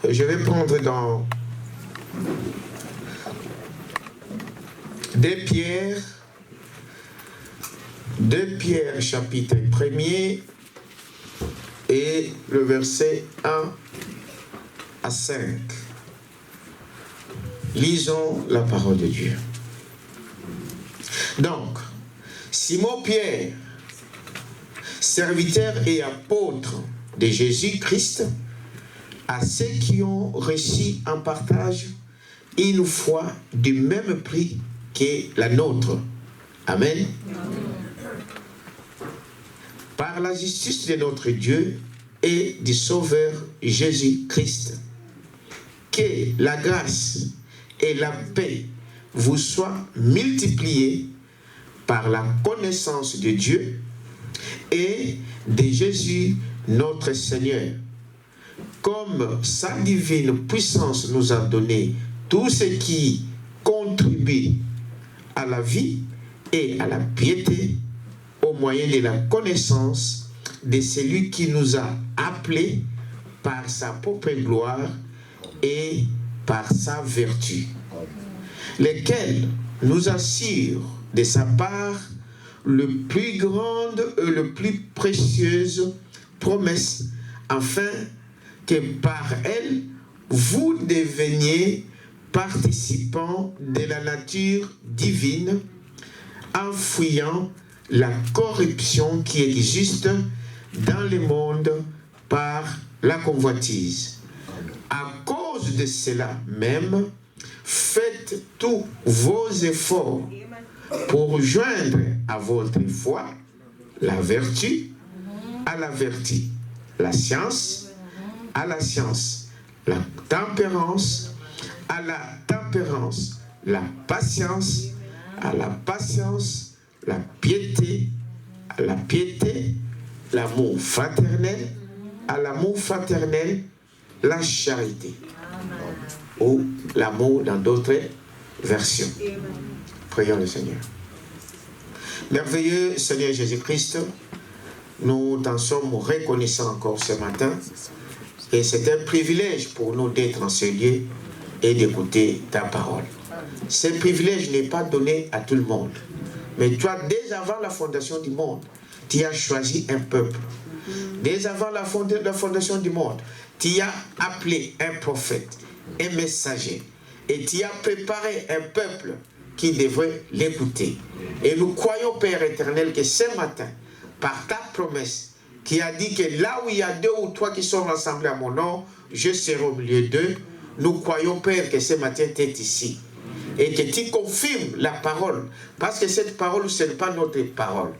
Je vais prendre dans 2 Pierre chapitre 1er et le verset 1 à 5. Lisons la parole de Dieu. Donc, Simon Pierre, serviteur et apôtre de Jésus-Christ, à ceux qui ont reçu en partage une foi du même prix que la nôtre. Amen. Par la justice de notre Dieu et du Sauveur Jésus-Christ, que la grâce et la paix vous soient multipliées par la connaissance de Dieu et de Jésus notre Seigneur. Comme sa divine puissance nous a donné tout ce qui contribue à la vie et à la piété au moyen de la connaissance de celui qui nous a appelés par sa propre gloire et par sa vertu, lesquels nous assurent de sa part le plus grande et le plus précieuse promesse, afin que par elle, vous deveniez participants de la nature divine, en fuyant la corruption qui existe dans le monde par la convoitise. À cause de cela même, faites tous vos efforts pour joindre à votre foi la vertu, à la vertu, la science, à la science, la tempérance, à la tempérance, la patience, à la patience, la piété, à la piété, l'amour fraternel, à l'amour fraternel, la charité. Ou l'amour dans d'autres versions. Prions le Seigneur. Merveilleux Seigneur Jésus-Christ, nous t'en sommes reconnaissants encore ce matin. Et c'est un privilège pour nous d'être en ce lieu et d'écouter ta parole. Ce privilège n'est pas donné à tout le monde. Mais toi, dès avant la fondation du monde, tu as choisi un peuple. Dès avant la fondation du monde, tu as appelé un prophète, un messager. Et tu as préparé un peuple qui devrait l'écouter. Et nous croyons, Père éternel, que ce matin, par ta promesse, qui a dit que là où il y a 2 ou 3 qui sont rassemblés à mon nom, je serai au milieu d'eux. Nous croyons, Père, que ce matin, tu es ici. Et que tu confirmes la parole. Parce que cette parole, ce n'est pas notre parole.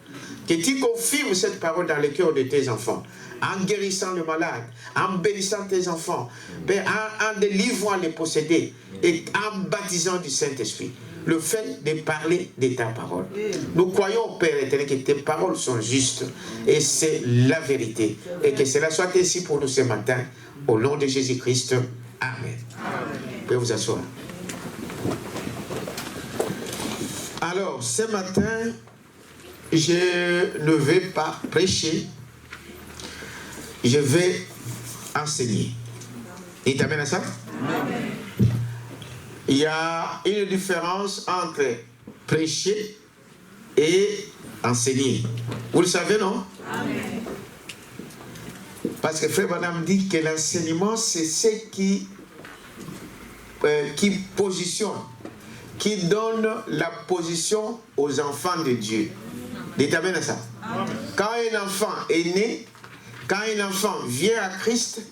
Que tu confirmes cette parole dans le cœur de tes enfants. En guérissant le malade, en bénissant tes enfants, en délivrant les possédés et en baptisant du Saint-Esprit. Le fait de parler de ta parole. Nous croyons, Père éternel, que tes paroles sont justes et c'est la vérité. Et que cela soit ainsi pour nous ce matin. Au nom de Jésus-Christ. Amen. Vous pouvez vous asseoir. Alors, ce matin, je ne vais pas prêcher. Je vais enseigner. Il t'amène à ça? Amen. Il y a une différence entre prêcher et enseigner. Vous le savez, non? Amen. Parce que Frère Branham dit que l'enseignement, c'est ce qui positionne, qui donne la position aux enfants de Dieu. Il t'amène à ça? Amen. Quand un enfant est né, quand un enfant vient à Christ,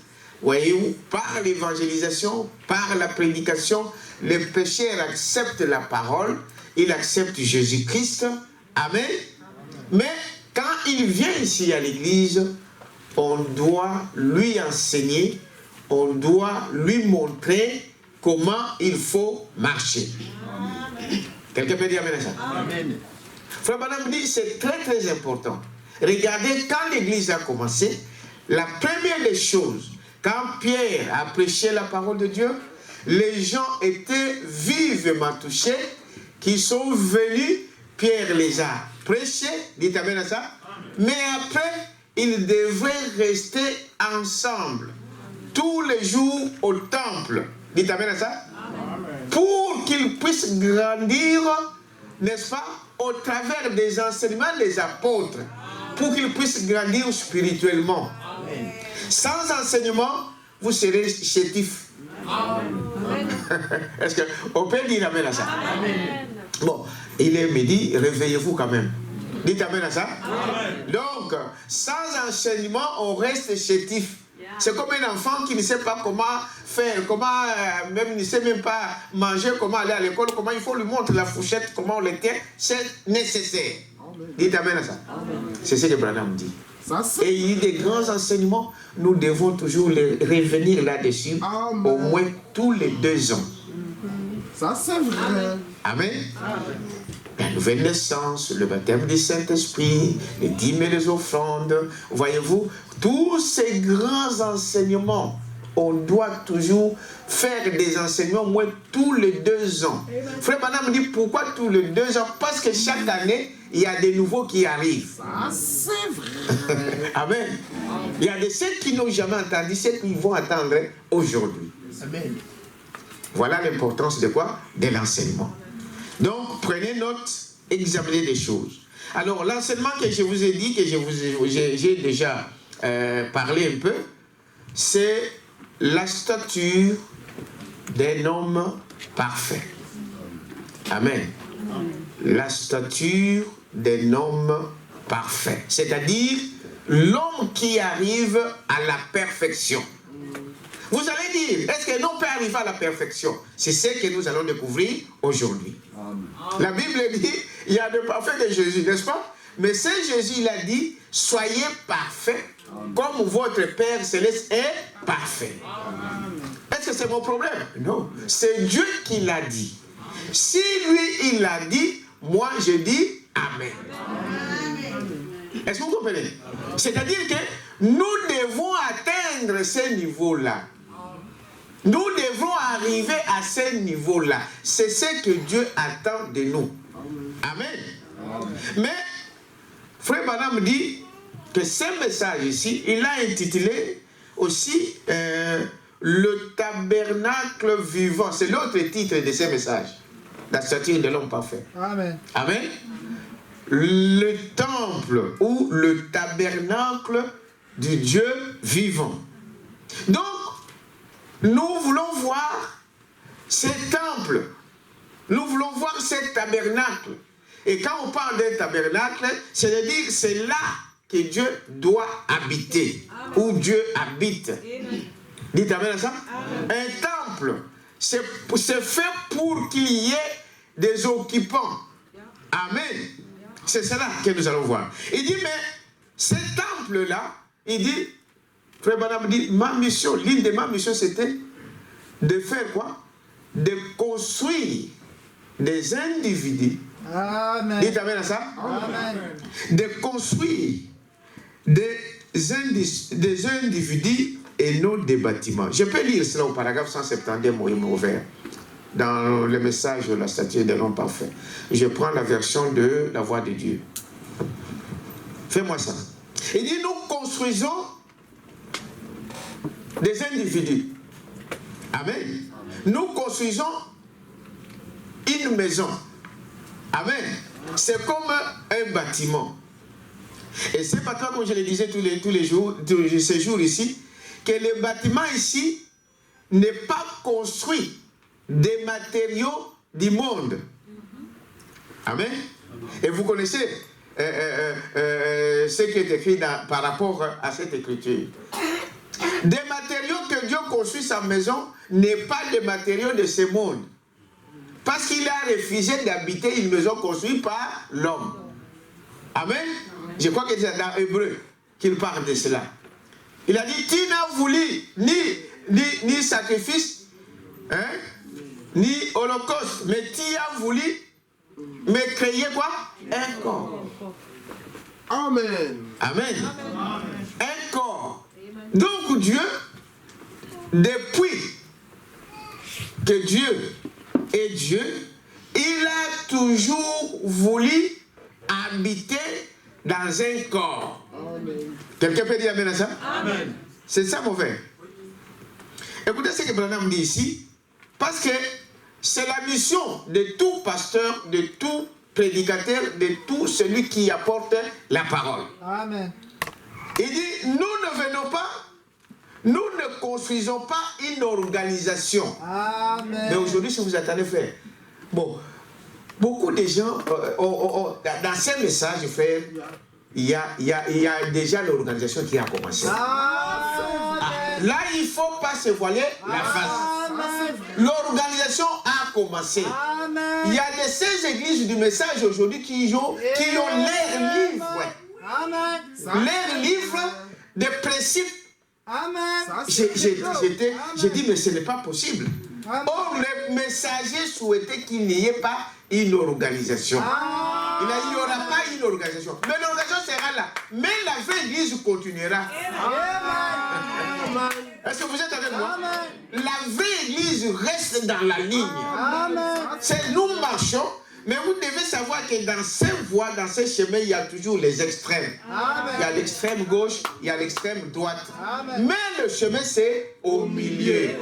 voyez-vous, par l'évangélisation, par la prédication, le pécheur accepte la parole, il accepte Jésus-Christ. Amen. Mais quand il vient ici à l'église, on doit lui enseigner, on doit lui montrer comment il faut marcher. Amen. Quelqu'un peut dire amen à ça? Amen. Frère Branham dit c'est très très important. Regardez, quand l'église a commencé, la première des choses, quand Pierre a prêché la parole de Dieu, les gens étaient vivement touchés, qui sont venus, Pierre les a prêchés, dites amen à ça, mais après, ils devraient rester ensemble. tous les jours au temple. Dites amen à ça. Amen. Pour qu'ils puissent grandir, n'est-ce pas, au travers des enseignements des apôtres. Pour qu'ils puissent grandir spirituellement. Amen. Sans enseignement, vous serez chétif. Est-ce qu'on peut dire amen à ça? Amen. Bon, il est midi, réveillez-vous quand même. Dites amen à ça. Amen. Donc, sans enseignement, on reste chétif. C'est comme un enfant qui ne sait pas comment faire, comment même ne sait même pas manger, comment aller à l'école, comment il faut lui montrer la fourchette, comment on le tient. C'est nécessaire. Amen. Dites amen à ça. C'est ce que Branham dit. Et il y a des grands enseignements, nous devons toujours revenir là-dessus, au moins tous les 2 ans. Ça c'est vrai. Amen. Amen. La nouvelle naissance, le baptême du Saint-Esprit, les dîmes et les offrandes, voyez-vous, tous ces grands enseignements, on doit toujours faire des enseignements au moins tous les 2 ans. Frère Branham me dit pourquoi tous les 2 ans? Parce que chaque année, il y a des nouveaux qui arrivent. Ça c'est vrai. Amen. Il y a de ceux qui n'ont jamais entendu, ceux qui vont attendre aujourd'hui. Amen. Voilà l'importance de quoi? De l'enseignement. Donc, prenez note, examinez les choses. Alors, l'enseignement que je vous ai dit, que j'ai déjà parlé un peu, c'est la stature d'un homme parfait. Amen. La stature d'un homme parfait. C'est-à-dire, l'homme qui arrive à la perfection. Vous allez dire, est-ce que l'on peut arriver à la perfection? C'est ce que nous allons découvrir aujourd'hui. La Bible dit, il y a le parfait de Jésus, n'est-ce pas? Mais Saint Jésus, il a dit, soyez parfaits, comme votre Père Céleste est parfait. Est-ce que c'est mon problème? Non. C'est Dieu qui l'a dit. Si lui, il l'a dit, moi, je dis Amen. Est-ce que vous comprenez? C'est-à-dire que nous devons atteindre ce niveau-là. Nous devons arriver à ce niveau-là. C'est ce que Dieu attend de nous. Amen. Mais, Frère Branham dit que ce message ici, il a intitulé aussi le tabernacle vivant. C'est l'autre titre de ce message. La stature de l'homme parfait. Amen. Amen. Le temple ou le tabernacle du Dieu vivant. Donc, nous voulons voir ce temple. Nous voulons voir ce tabernacle. Et quand on parle d'un tabernacle, c'est-à-dire c'est là que Dieu doit habiter. Amen. Où Dieu habite. Amen. Dites amen à ça. Amen. Un temple, c'est fait pour qu'il y ait des occupants. Amen. C'est cela que nous allons voir. Il dit, mais ce temple-là, il dit, Frère Branham dit, ma mission, l'une de ma missions, c'était de faire quoi? De construire des individus. Amen. Dites amen à ça. Amen. De construire des individus et non des bâtiments. Je peux lire cela au paragraphe 171, moyen ouvert, dans le message de la statue de l'homme parfait. Je prends la version de la voix de Dieu. Fais-moi ça. Il dit, nous construisons des individus. Amen. Nous construisons une maison. Amen. C'est comme un bâtiment. Et c'est pas toi, comme je le disais tous les jours, ces jours ici, que le bâtiment ici n'est pas construit des matériaux du monde. Amen. Et vous connaissez ce qui est écrit par rapport à cette écriture. Des matériaux que Dieu construit sa maison n'est pas des matériaux de ce monde. Parce qu'il a refusé d'habiter une maison construite par l'homme. Amen. Je crois que c'est dans Hébreu qu'il parle de cela. Il a dit, tu n'as voulu ni sacrifice, hein, ni holocauste, mais tu as voulu me créer quoi? Un corps. Amen. Amen. Un corps. Donc Dieu, depuis que Dieu est Dieu, il a toujours voulu habiter dans un corps. Quelqu'un peut dire amen à ça? Amen. C'est ça mauvais. Écoutez ce que Branham dit ici, parce que c'est la mission de tout pasteur, de tout prédicateur, de tout celui qui apporte la parole. Amen. Il dit, nous ne venons pas, nous ne construisons pas une organisation. Amen. Mais aujourd'hui, si vous attendez faire, bon, beaucoup de gens, dans ces messages, frère, il y a déjà l'organisation qui a commencé. Là, il ne faut pas se voiler la face. L'organisation a commencé. Amen. Il y a de ces églises du message aujourd'hui qui ont leurs livres. Amen. Leurs livres de principes. Amen. J'ai dit, mais ce n'est pas possible. Or, les messagers souhaitaient qu'il n'y ait pas une organisation. Il n'y aura pas une organisation. Mais l'organisation sera là. Mais la vraie église continuera. Est-ce que vous êtes avec moi? La vraie église reste dans la ligne. C'est nous marchons. Mais vous devez savoir que dans ces voies, dans ces chemins, il y a toujours les extrêmes. Il y a l'extrême gauche, il y a l'extrême droite. Mais le chemin, c'est au milieu.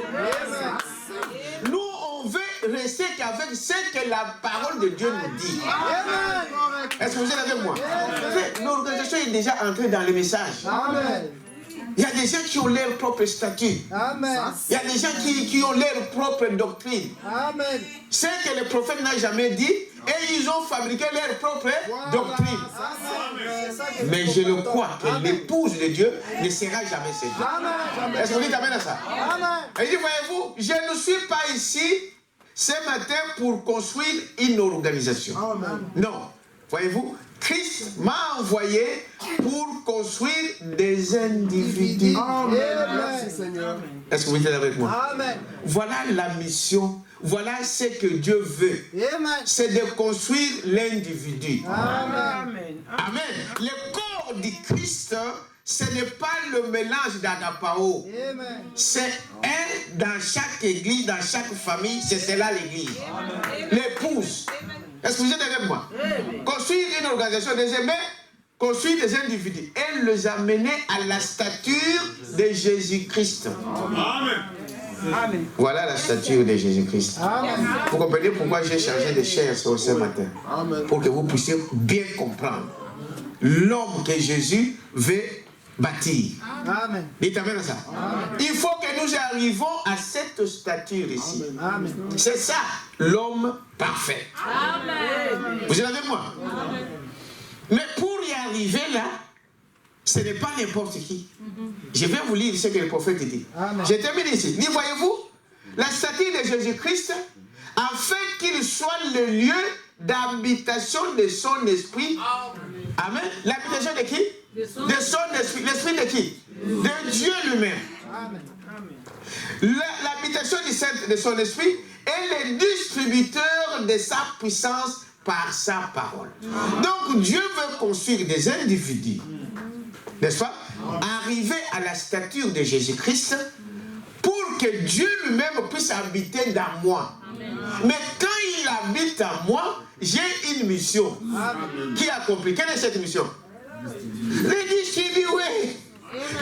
Nous, on veut rester qu'avec ce que la parole de Dieu nous dit. Est-ce que vous êtes avec moi? L'organisation est déjà entrée dans le message. Il y a des gens qui ont leur propre statut. Il y a des gens qui ont leur propre doctrine. Ce que le prophète n'a jamais dit, et ils ont fabriqué leur propre doctrine. Mais je le crois que l'épouse de Dieu ne sera jamais séduite. Est-ce que vous dites amen à ça? Et il dit, voyez-vous, je ne suis pas ici ce matin pour construire une organisation. Non. Voyez-vous, Christ m'a envoyé pour construire des individus. Merci Seigneur. Est-ce que vous êtes avec moi? Amen. Voilà la mission. Voilà ce que Dieu veut. C'est de construire l'individu. Amen. Amen. Le corps du Christ, ce n'est pas le mélange d'agapao. C'est un dans chaque église, dans chaque famille, c'est cela l'église. L'épouse. Est-ce que vous êtes avec moi? Construire une organisation des aimés, construire des individus et les amener à la stature de Jésus-Christ. Amen. Voilà la stature de Jésus-Christ. Vous comprenez pourquoi j'ai changé de chair ce matin? Pour que vous puissiez bien comprendre l'homme que Jésus veut bâtir. Amen. Dites amen à ça. Il faut que nous arrivons à cette stature ici. C'est ça, l'homme parfait. Amen. Vous êtes avec moi? Amen. Mais pour y arriver là, ce n'est pas n'importe qui. Je vais vous lire ce que le prophète dit. Amen. Je termine ici. Dit, voyez-vous, la stature de Jésus-Christ, afin qu'il soit le lieu d'habitation de son esprit. Amen. L'habitation de qui? De son esprit. L'esprit de qui? De Dieu lui-même. L'habitation de son esprit est le distributeur de sa puissance par sa parole. Donc Dieu veut construire des individus, n'est-ce pas? Arriver à la stature de Jésus-Christ pour que Dieu lui-même puisse habiter dans moi. Mais quand il habite en moi, j'ai une mission qui est accomplie. Quelle est cette mission? Le distribuer.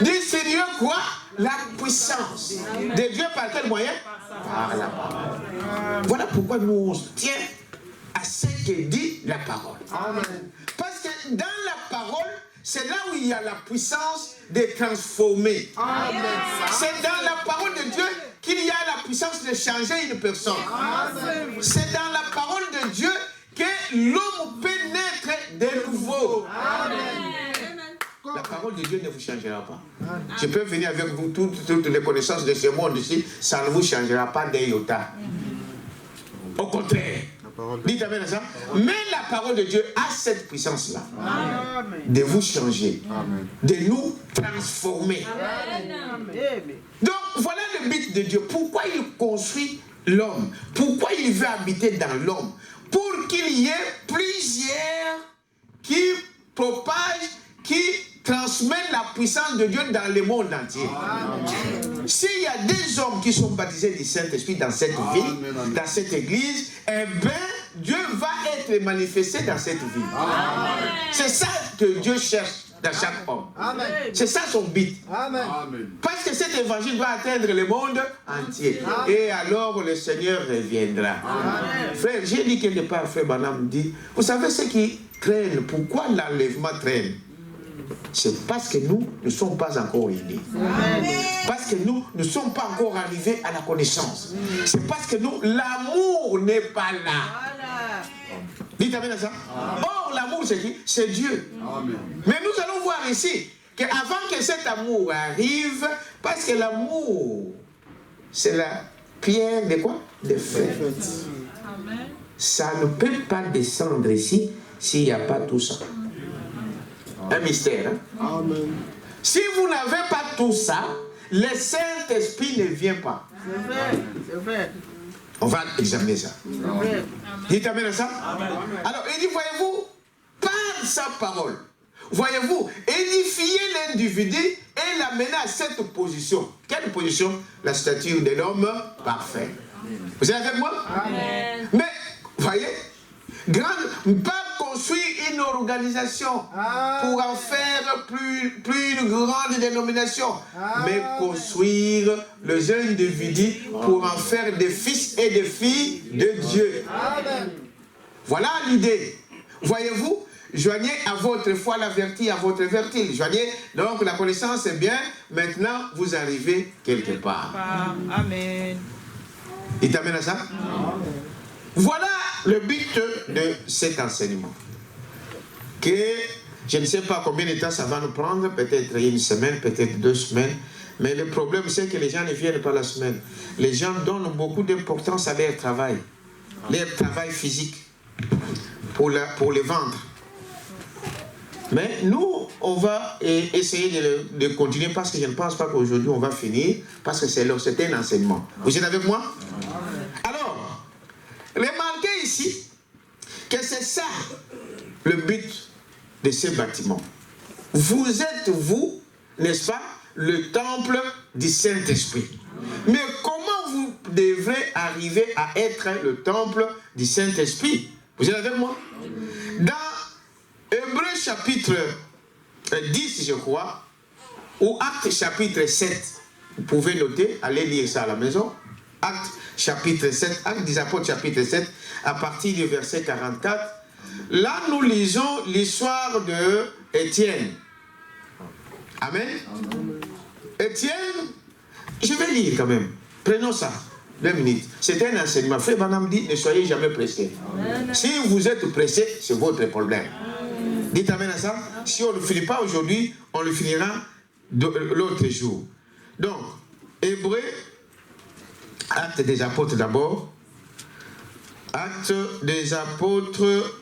Distribuer quoi? La puissance de Dieu par quel moyen? Par la parole. Voilà pourquoi nous on tient à ce que dit la parole. Parce que dans la parole, c'est là où il y a la puissance de transformer. C'est dans la parole de Dieu qu'il y a la puissance de changer une personne. C'est dans la parole de Dieu que l'homme peut naître de nouveau. La parole de Dieu ne vous changera pas. Je peux venir avec vous toutes les connaissances de ce monde ici, ça ne vous changera pas d'un iota. Au contraire. Dites amen à ça. Mais la parole de Dieu a cette puissance-là de vous changer, de nous transformer. Donc voilà le but de Dieu. Pourquoi il construit l'homme? Pourquoi il veut habiter dans l'homme? Pour qu'il y ait plusieurs qui propagent, qui transmettent la puissance de Dieu dans le monde entier. S'il y a des hommes qui sont baptisés du Saint-Esprit dans cette ville, dans cette église, eh bien, Dieu va être manifesté dans cette ville. C'est ça que Dieu cherche. dans chaque homme. Amen. C'est ça son but. Amen. Parce que cet évangile doit atteindre le monde entier. Amen. Et alors le Seigneur reviendra. Amen. Frère, j'ai dit quelque part, frère Branham dit, vous savez ce qui traîne, pourquoi l'enlèvement traîne? C'est parce que nous ne sommes pas encore unis. Parce que nous ne sommes pas encore arrivés à la connaissance. C'est parce que nous, l'amour n'est pas là. Dites amen à ça. Or, l'amour, c'est qui? C'est Dieu. Amen. Mais nous allons voir ici qu'avant que cet amour arrive, parce que l'amour, c'est la pierre de quoi? De fer. Ça ne peut pas descendre ici s'il n'y a pas tout ça. Un mystère. Hein? Amen. Si vous n'avez pas tout ça, le Saint-Esprit ne vient pas. C'est vrai. C'est vrai. On va examiner ça. C'est vrai. Dites amen à ça. Alors, il dit, voyez-vous, par sa parole, voyez-vous, édifier l'individu et l'amener à cette position. Quelle position? La stature de l'homme parfait. Vous êtes avec moi? Amen. Mais, voyez, pas construire une organisation pour en faire plus une grande dénomination, mais construire les individus pour en faire des fils et des filles de Dieu. Amen. Voilà l'idée. Voyez-vous, joignez à votre foi la vertu, à votre vertu. Joignez donc la connaissance, c'est bien. Maintenant, vous arrivez quelque part. Amen. Il t'amène à ça? Voilà le but de cet enseignement. Que je ne sais pas combien de temps ça va nous prendre, peut-être une semaine, peut-être 2 semaines. Mais le problème, c'est que les gens ne viennent pas la semaine. Les gens donnent beaucoup d'importance à leur travail physique, pour les vendre. Mais nous, on va essayer de continuer parce que je ne pense pas qu'aujourd'hui on va finir, parce que c'est un enseignement. Vous êtes avec moi? Alors, remarquez ici que c'est ça le but de ce bâtiment. Vous êtes, vous, n'est-ce pas, le temple du Saint-Esprit. Mais comment vous devrez arriver à être le temple du Saint-Esprit? Vous êtes avec moi? Dans Hébreux chapitre 10, je crois, ou Actes chapitre 7, vous pouvez noter, allez lire ça à la maison. Actes chapitre 7, Actes des Apôtres chapitre 7, à partir du verset 44. Là, nous lisons l'histoire de Étienne. Amen. Étienne, je vais lire quand même. Prenons ça, 2 minutes. C'est un enseignement. Frère Branham dit, ne soyez jamais pressés. Si vous êtes pressés, c'est votre problème. Dites amen à ça. Si on ne le finit pas aujourd'hui, on le finira l'autre jour. Donc, Hébreux, Actes des Apôtres d'abord. Actes des Apôtres.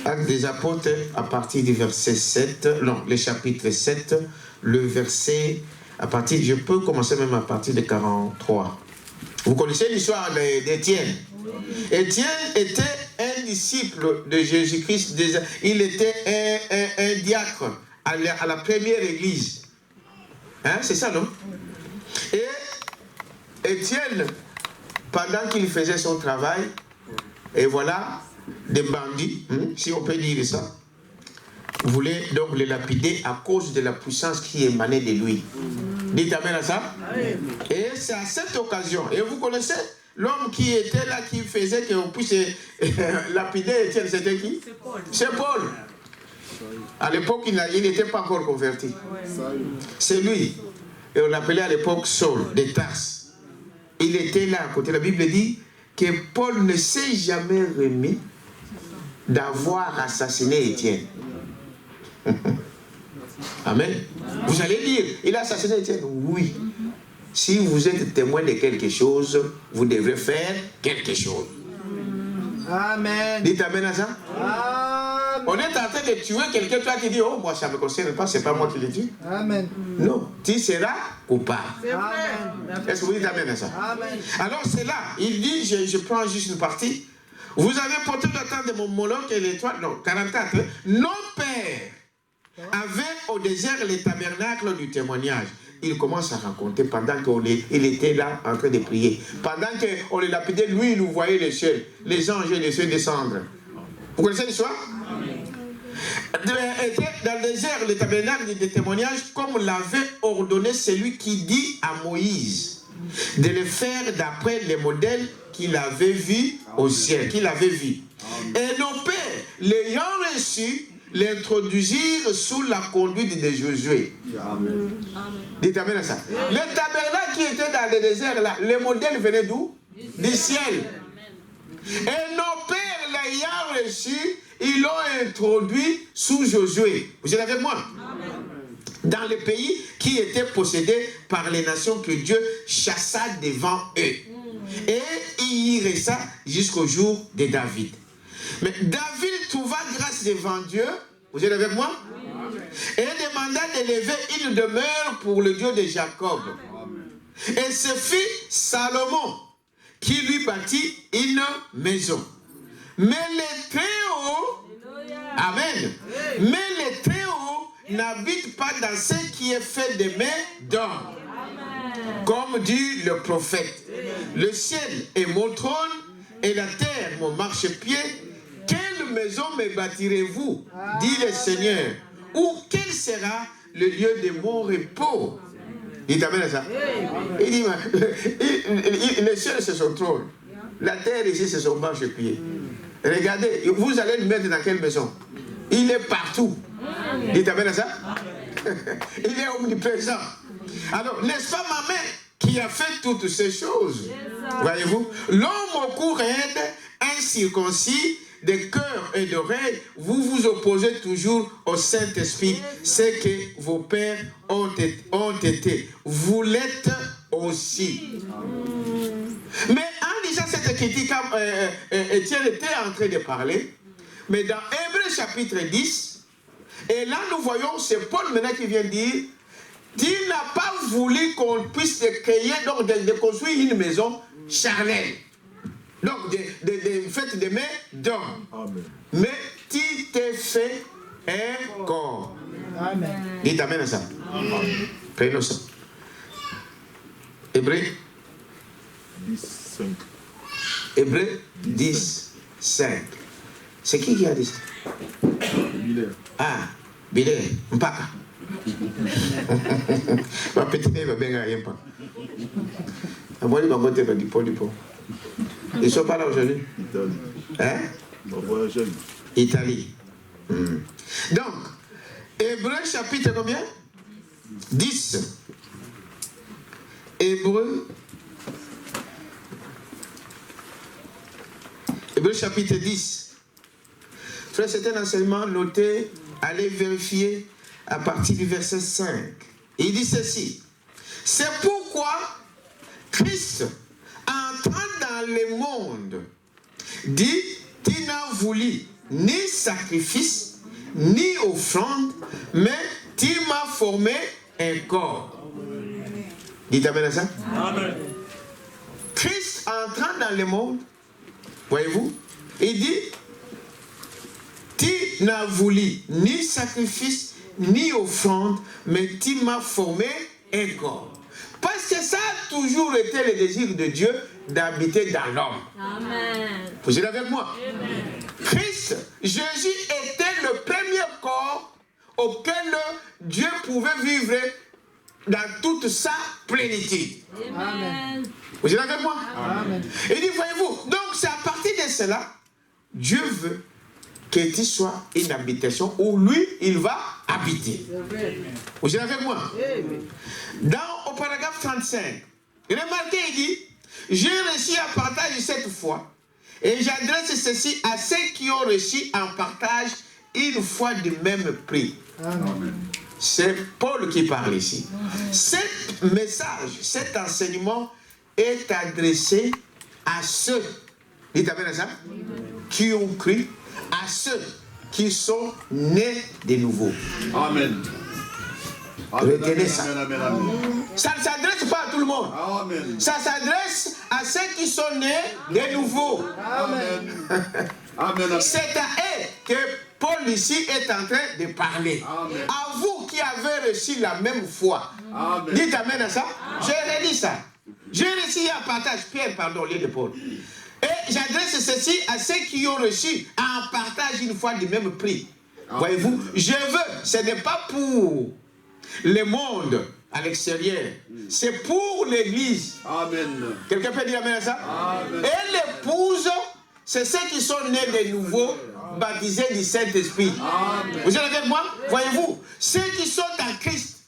Actes des Apôtres à partir du verset 7. Non, le chapitre 7, le verset à partir, je peux commencer même à partir de 43. Vous connaissez l'histoire d'Étienne? Étienne était un disciple de Jésus-Christ. Il était un diacre à la première église. Hein, c'est ça, non? Et Étienne, pendant qu'il faisait son travail, et voilà, des bandits, si on peut dire ça, voulaient donc le lapider à cause de la puissance qui émanait de lui. Dites amen à ça. Et c'est à cette occasion, et vous connaissez l'homme qui était là, qui faisait qu'on puisse lapider Étienne, c'était qui? C'est Paul. À l'époque, il n'était pas encore converti. C'est lui. Et on l'appelait à l'époque Saul, de Tarse. Il était là à côté. La Bible dit que Paul ne s'est jamais remis d'avoir assassiné Étienne. Amen. Vous allez dire, il a assassiné Étienne? Oui. Si vous êtes témoin de quelque chose, vous devrez faire quelque chose. Amen. Dites amen à ça. Amen. On est en train de tuer quelqu'un, toi qui dis, oh, moi ça ne me concerne pas, c'est pas moi qui l'ai tué. Amen. Non, tu seras coupable. Amen. Est-ce que vous dites amen à ça? Amen. Alors c'est là, il dit, je prends juste une partie. Vous avez porté le temps de mon Moloch et l'étoile, non, 44. Nos pères avaient au désert les tabernacles du témoignage. il commence à raconter pendant qu'il était là en train de prier. Pendant qu'on le lapidait, lui, il nous voyait les cieux, les anges et les cieux descendre. Vous connaissez l'histoire? Était dans le désert, le tabernacle des témoignages, comme l'avait ordonné celui qui dit à Moïse de le faire d'après les modèles qu'il avait vus au ciel, qu'il avait vus. Et nos pères, l'ayant reçu, l'introduisirent sous la conduite de Josué. Dites amen à ça. Le tabernacle qui était dans le désert, là, les modèles venaient d'où? Du ciel. Et nos pères l'ayant reçu, ils l'ont introduit sous Josué. Vous êtes avec moi? Dans le pays qui était possédé par les nations que Dieu chassa devant eux. Et il y resta jusqu'au jour de David. Mais David trouva grâce devant Dieu, vous êtes avec moi? Et demanda d'élever une demeure pour le Dieu de Jacob. Et ce fut Salomon qui lui bâtit une maison. Mais les Très-Hauts, amen, mais les Très-Hauts n'habitent pas dans ce qui est fait de mains d'homme. Comme dit le prophète, le ciel est mon trône et la terre mon marchepied. Quelle maison me bâtirez-vous, dit le Seigneur, ou quel sera le lieu de mon repos? Il t'amène à ça. Il dit, le ciel c'est son trône, la terre ici c'est son marchepied. Regardez, vous allez le mettre dans quelle maison? Il est partout. Il t'amène à ça. Il est omniprésent. Alors, n'est-ce pas ma mère qui a fait toutes ces choses? Voyez-vous, l'homme au cou raide, incirconcis, de cœur et d'oreille, vous vous opposez toujours au Saint-Esprit, c'est que vos pères ont été. Vous l'êtes aussi. Mais en disant cette critique, Étienne était en train de parler, mais dans Hébreux chapitre 10, et là nous voyons, c'est Paul maintenant qui vient dire, il n'a pas voulu qu'on puisse créer, donc de construire une maison charnelle. Donc, faites des mains d'homme. Mais tu t'es fait un corps. Amen. Dites amen à ça. Prenons ça. Hébreux 10, 5. Hébreux 10, 5. C'est qui a dit ça? Bilal. Ah, Bilal, Mpaka. Ma petite va bien rien pas. Moi, il m'a monté du pot. Ils ne sont pas là aujourd'hui. Italie. Hein? On va voyager. Italie. Donc, Hébreux chapitre combien? 10. Hébreux chapitre 10. Frère, c'est un enseignement noté, allez vérifier à partir du verset 5. Il dit ceci. C'est pourquoi Christ, entrant dans le monde, dit, tu n'as voulu ni sacrifice, ni offrande, mais tu m'as formé un corps. Dites amen à ça. Amen. Christ entrant dans le monde, voyez-vous, il dit, tu n'as voulu ni sacrifice, ni offrande, mais tu m'as formé un corps. Parce que ça a toujours été le désir de Dieu d'habiter dans l'homme. Amen. Vous êtes avec moi? Amen. Christ, Jésus était le premier corps auquel Dieu pouvait vivre dans toute sa plénitude. Amen. Vous êtes avec moi? Amen. Il dit, voyez-vous, donc c'est à partir de cela, Dieu veut que tu sois une habitation où lui, il va habiter. Vous êtes avec moi? Au paragraphe 35, remarquez, il dit, j'ai reçu en partage cette foi, et j'adresse ceci à ceux qui ont reçu en partage une foi du même prix. Amen. C'est Paul qui parle ici. Ce message, cet enseignement est adressé à ceux, dites amen à ça, qui ont cru, à ceux qui sont nés de nouveau. Amen. Retenez ça. Ça ne s'adresse pas à tout le monde. Amen. Ça s'adresse à ceux qui sont nés de nouveau. Amen. Amen. C'est à eux que Paul ici est en train de parler. Amen. À vous qui avaient reçu la même foi. Amen. Dites amen à ça. J'ai redit ça. J'ai reçu un partage. Pierre, pardon, lieu de Paul. Et j'adresse ceci à ceux qui ont reçu un partage une fois du même prix. Voyez-vous, je veux, ce n'est pas pour le monde à l'extérieur, c'est pour l'église. Amen. Quelqu'un peut dire amen à ça? Amen. Et l'épouse, c'est ceux qui sont nés de nouveau, baptisés du Saint-Esprit. Vous êtes avec moi? Voyez-vous, ceux qui sont en Christ.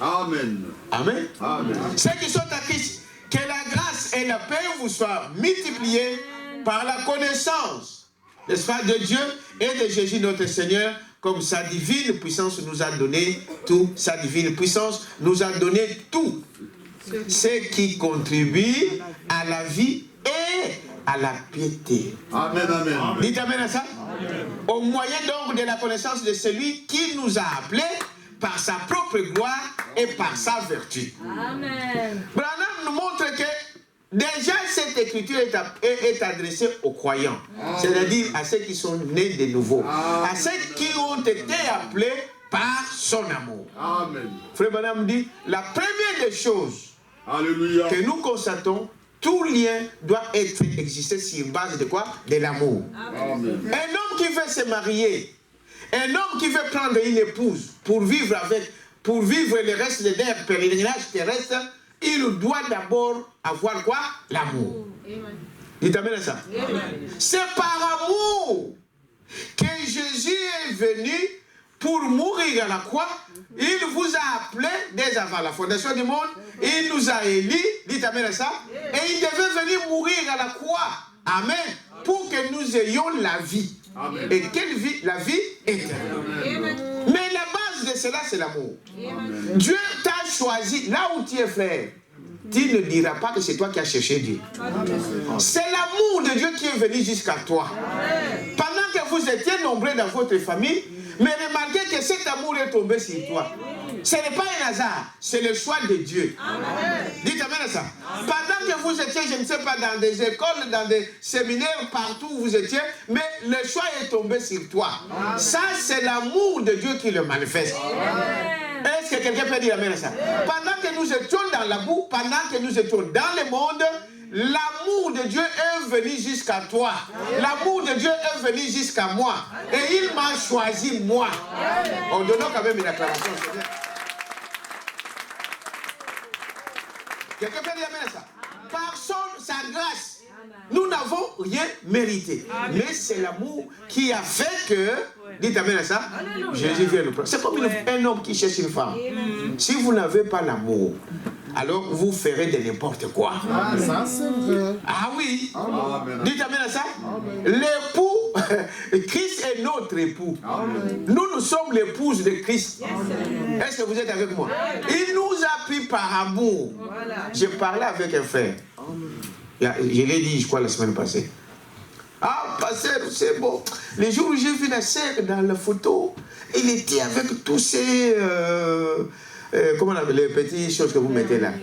Amen. Amen. Amen. Ceux qui sont en Christ, que la grâce et la paix vous soient multipliées par la connaissance, n'est-ce pas, de Dieu et de Jésus notre Seigneur, comme sa divine puissance nous a donné tout, sa divine puissance nous a donné tout, ce qui contribue à la vie et à la piété. Amen. Amen. Dites amen à ça. Amen. Au moyen donc de la connaissance de celui qui nous a appelés par sa propre gloire et par sa vertu. Amen. Branham nous montre que déjà cette écriture est adressée aux croyants, c'est-à-dire à ceux qui sont nés de nouveau, à ceux qui ont été appelés par son amour. Amen. Frère Branham dit, la première des choses Alléluia. que nous constatons, tout lien doit exister sur base de quoi? De l'amour. Un homme qui veut se marier, un homme qui veut prendre une épouse pour vivre le reste de leur pèlerinage terrestre, il doit d'abord avoir quoi? L'amour. Dites amen à ça. C'est par amour que Jésus est venu pour mourir à la croix. Il vous a appelé dès avant la fondation du monde. Il nous a élus. Dites amen à ça. Et il devait venir mourir à la croix. Amen. Pour que nous ayons la vie. Amen. Et quelle vie? La vie éternelle. Mais la base de cela, c'est l'amour. Dieu t'a choisi là où tu es, frère. Tu ne diras pas que c'est toi qui as cherché Dieu. C'est l'amour de Dieu qui est venu jusqu'à toi. Pendant que vous étiez nombreux dans votre famille, mais remarquez que cet amour est tombé sur toi. Ce n'est pas un hasard, c'est le choix de Dieu. Amen. Dites amen à ça. Pendant que vous étiez, je ne sais pas, dans des écoles, dans des séminaires, partout où vous étiez, mais le choix est tombé sur toi. Amen. Ça, c'est l'amour de Dieu qui le manifeste. Est-ce que quelqu'un peut dire amen à ça? Pendant que nous étions dans la boue, pendant que nous étions dans le monde, l'amour de Dieu est venu jusqu'à toi. L'amour de Dieu est venu jusqu'à moi. Et il m'a choisi moi. En donnant quand même une acclamation. Quelqu'un peut dire amen à ça? Par sa grâce, nous n'avons rien mérité. Mais c'est l'amour qui a fait que, dites amen à ça, Jésus vient nous prendre. C'est comme un homme qui cherche une femme. Si vous n'avez pas l'amour, alors vous ferez de n'importe quoi. Ah, ça c'est vrai. Ah oui. Amen. Dites amen à ça. L'époux, Christ est notre époux. Amen. Nous sommes l'épouse de Christ. Est-ce que vous êtes avec moi? Il nous a pris par amour. Voilà. J'ai parlé avec un frère. Je l'ai dit, je crois, la semaine passée. Ah, pasteur, c'est bon. Les jours où j'ai vu la sœur dans la photo, il était avec tous ces... comment on appelle les petites choses que vous mettez là?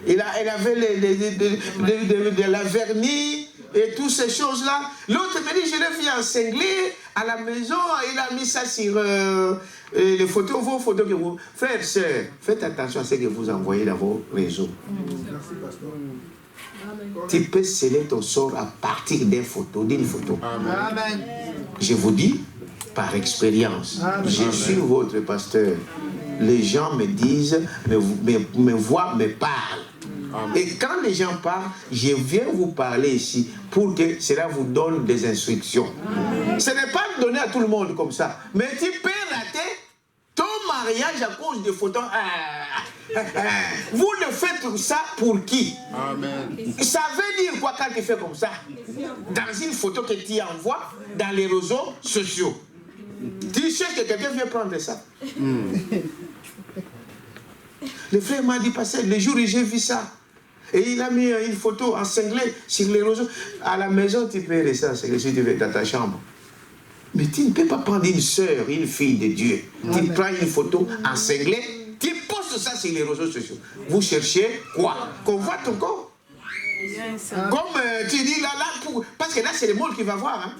Elle avait de la vernis et toutes ces choses-là. L'autre me dit, je l'ai vu encinglé à la maison, il a mis ça sur les photos, vos photos que vous... Frères, sœurs, faites attention à ce que vous envoyez dans vos réseaux. Tu peux sceller ton sort à partir d'une photo. Amen. Je vous dis, par expérience, je suis votre pasteur. Les gens me disent, me voient, me parlent. Et quand les gens parlent, je viens vous parler ici pour que cela vous donne des instructions. Ce n'est pas donné à tout le monde comme ça. Mais tu peux rater ton mariage à cause de photos. Vous le faites ça pour qui? Amen. Ça veut dire quoi quand tu fais comme ça? Dans une photo que tu envoies dans les réseaux sociaux. Tu cherches que quelqu'un vient prendre ça. Le frère m'a dit, passer le jour où j'ai vu ça. Et il a mis une photo encinglée sur les réseaux. À la maison, tu peux rester encinglé si tu veux dans ta chambre. Mais tu ne peux pas prendre une sœur, une fille de Dieu. Amen. Tu prends une photo encinglée, tu postes ça sur les réseaux sociaux. Vous cherchez quoi? Qu'on voit ton corps? Comme tu dis là, parce que là, c'est le monde qui va voir. Hein.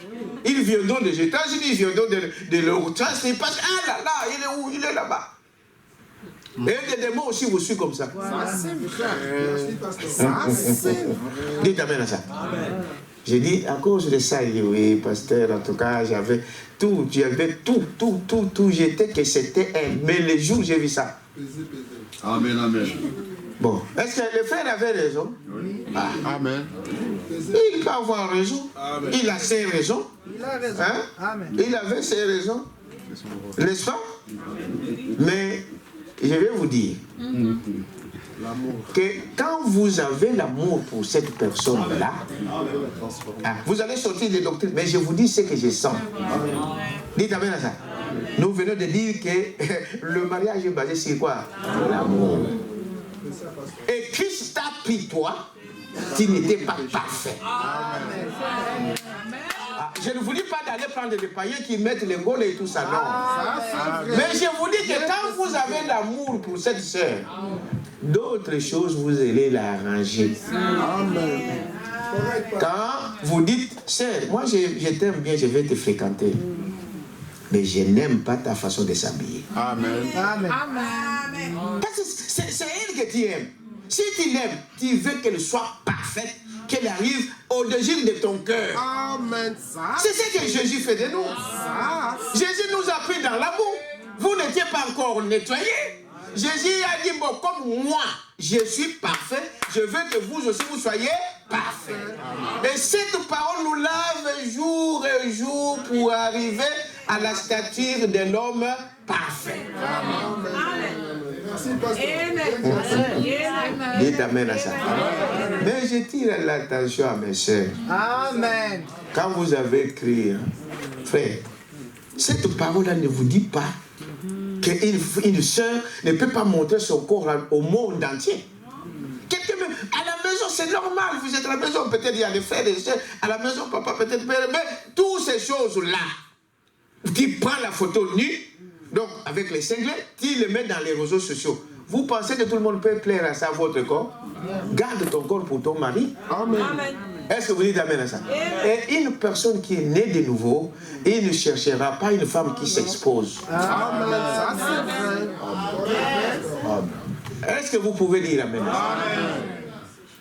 Ils viendront des États-Unis, ils viendront de l'Europe. C'est parce que, ah là là, il est où? Il est là-bas. Et des démons aussi vous suivent comme ça. Dites amen à ça. J'ai dit, à cause de ça, il dit, oui, pasteur, en tout cas, j'avais tout, j'étais que c'était un. Mais le jour où j'ai vu ça. Amen, amen. Bon, est-ce que le frère avait raison? Ah. Amen. Il peut avoir raison. Amen. Il a ses raisons. Il a raison. Hein? Amen. Il avait ses raisons. N'est-ce pas? Mais je vais vous dire que quand vous avez l'amour pour cette personne-là, vous allez sortir des doctrines, mais je vous dis ce que je sens. Dites amen à ça. Nous venons de dire que le mariage est basé sur quoi? L'amour. Et Christ t'a pris toi, tu n'étais pas parfait. Je ne vous dis pas d'aller prendre des païens qui mettent les gaules et tout ça, non. Mais je vous dis que quand vous avez l'amour pour cette sœur, d'autres choses, vous allez l'arranger. Quand vous dites, sœur, moi je t'aime bien, je vais te fréquenter. Mais je n'aime pas ta façon de s'habiller. Amen. Amen. Parce que c'est elle que tu aimes. Si tu l'aimes, tu veux qu'elle soit parfaite, qu'elle arrive au-dessus de ton cœur. Amen. C'est ce que Jésus fait de nous. Jésus nous a pris dans l'amour. Vous n'étiez pas encore nettoyés. Jésus a dit, bon, comme moi, je suis parfait, je veux que vous aussi, vous soyez parfaits. Et cette parole nous lave jour et jour pour arriver à la stature de l'homme parfait. Dites amen à ça. Mais je tire l'attention à mes soeurs. Amen. Quand vous avez écrit, frère, cette parole-là ne vous dit pas qu'une sœur ne peut pas montrer son corps au monde entier. Quelqu'un même, à la maison, c'est normal, vous êtes à la maison, peut-être il y a des frères et des sœurs, à la maison, papa, peut-être, mais toutes ces choses-là, tu prends la photo nue, donc avec les cinglés, tu les mets dans les réseaux sociaux. Vous pensez que tout le monde peut plaire à ça, votre corps? Garde ton corps pour ton mari. Amen. Est-ce que vous dites amen à ça? Et une personne qui est née de nouveau, il ne cherchera pas une femme qui s'expose. Amen. Ça, c'est vrai. Est-ce que vous pouvez dire amen à ça?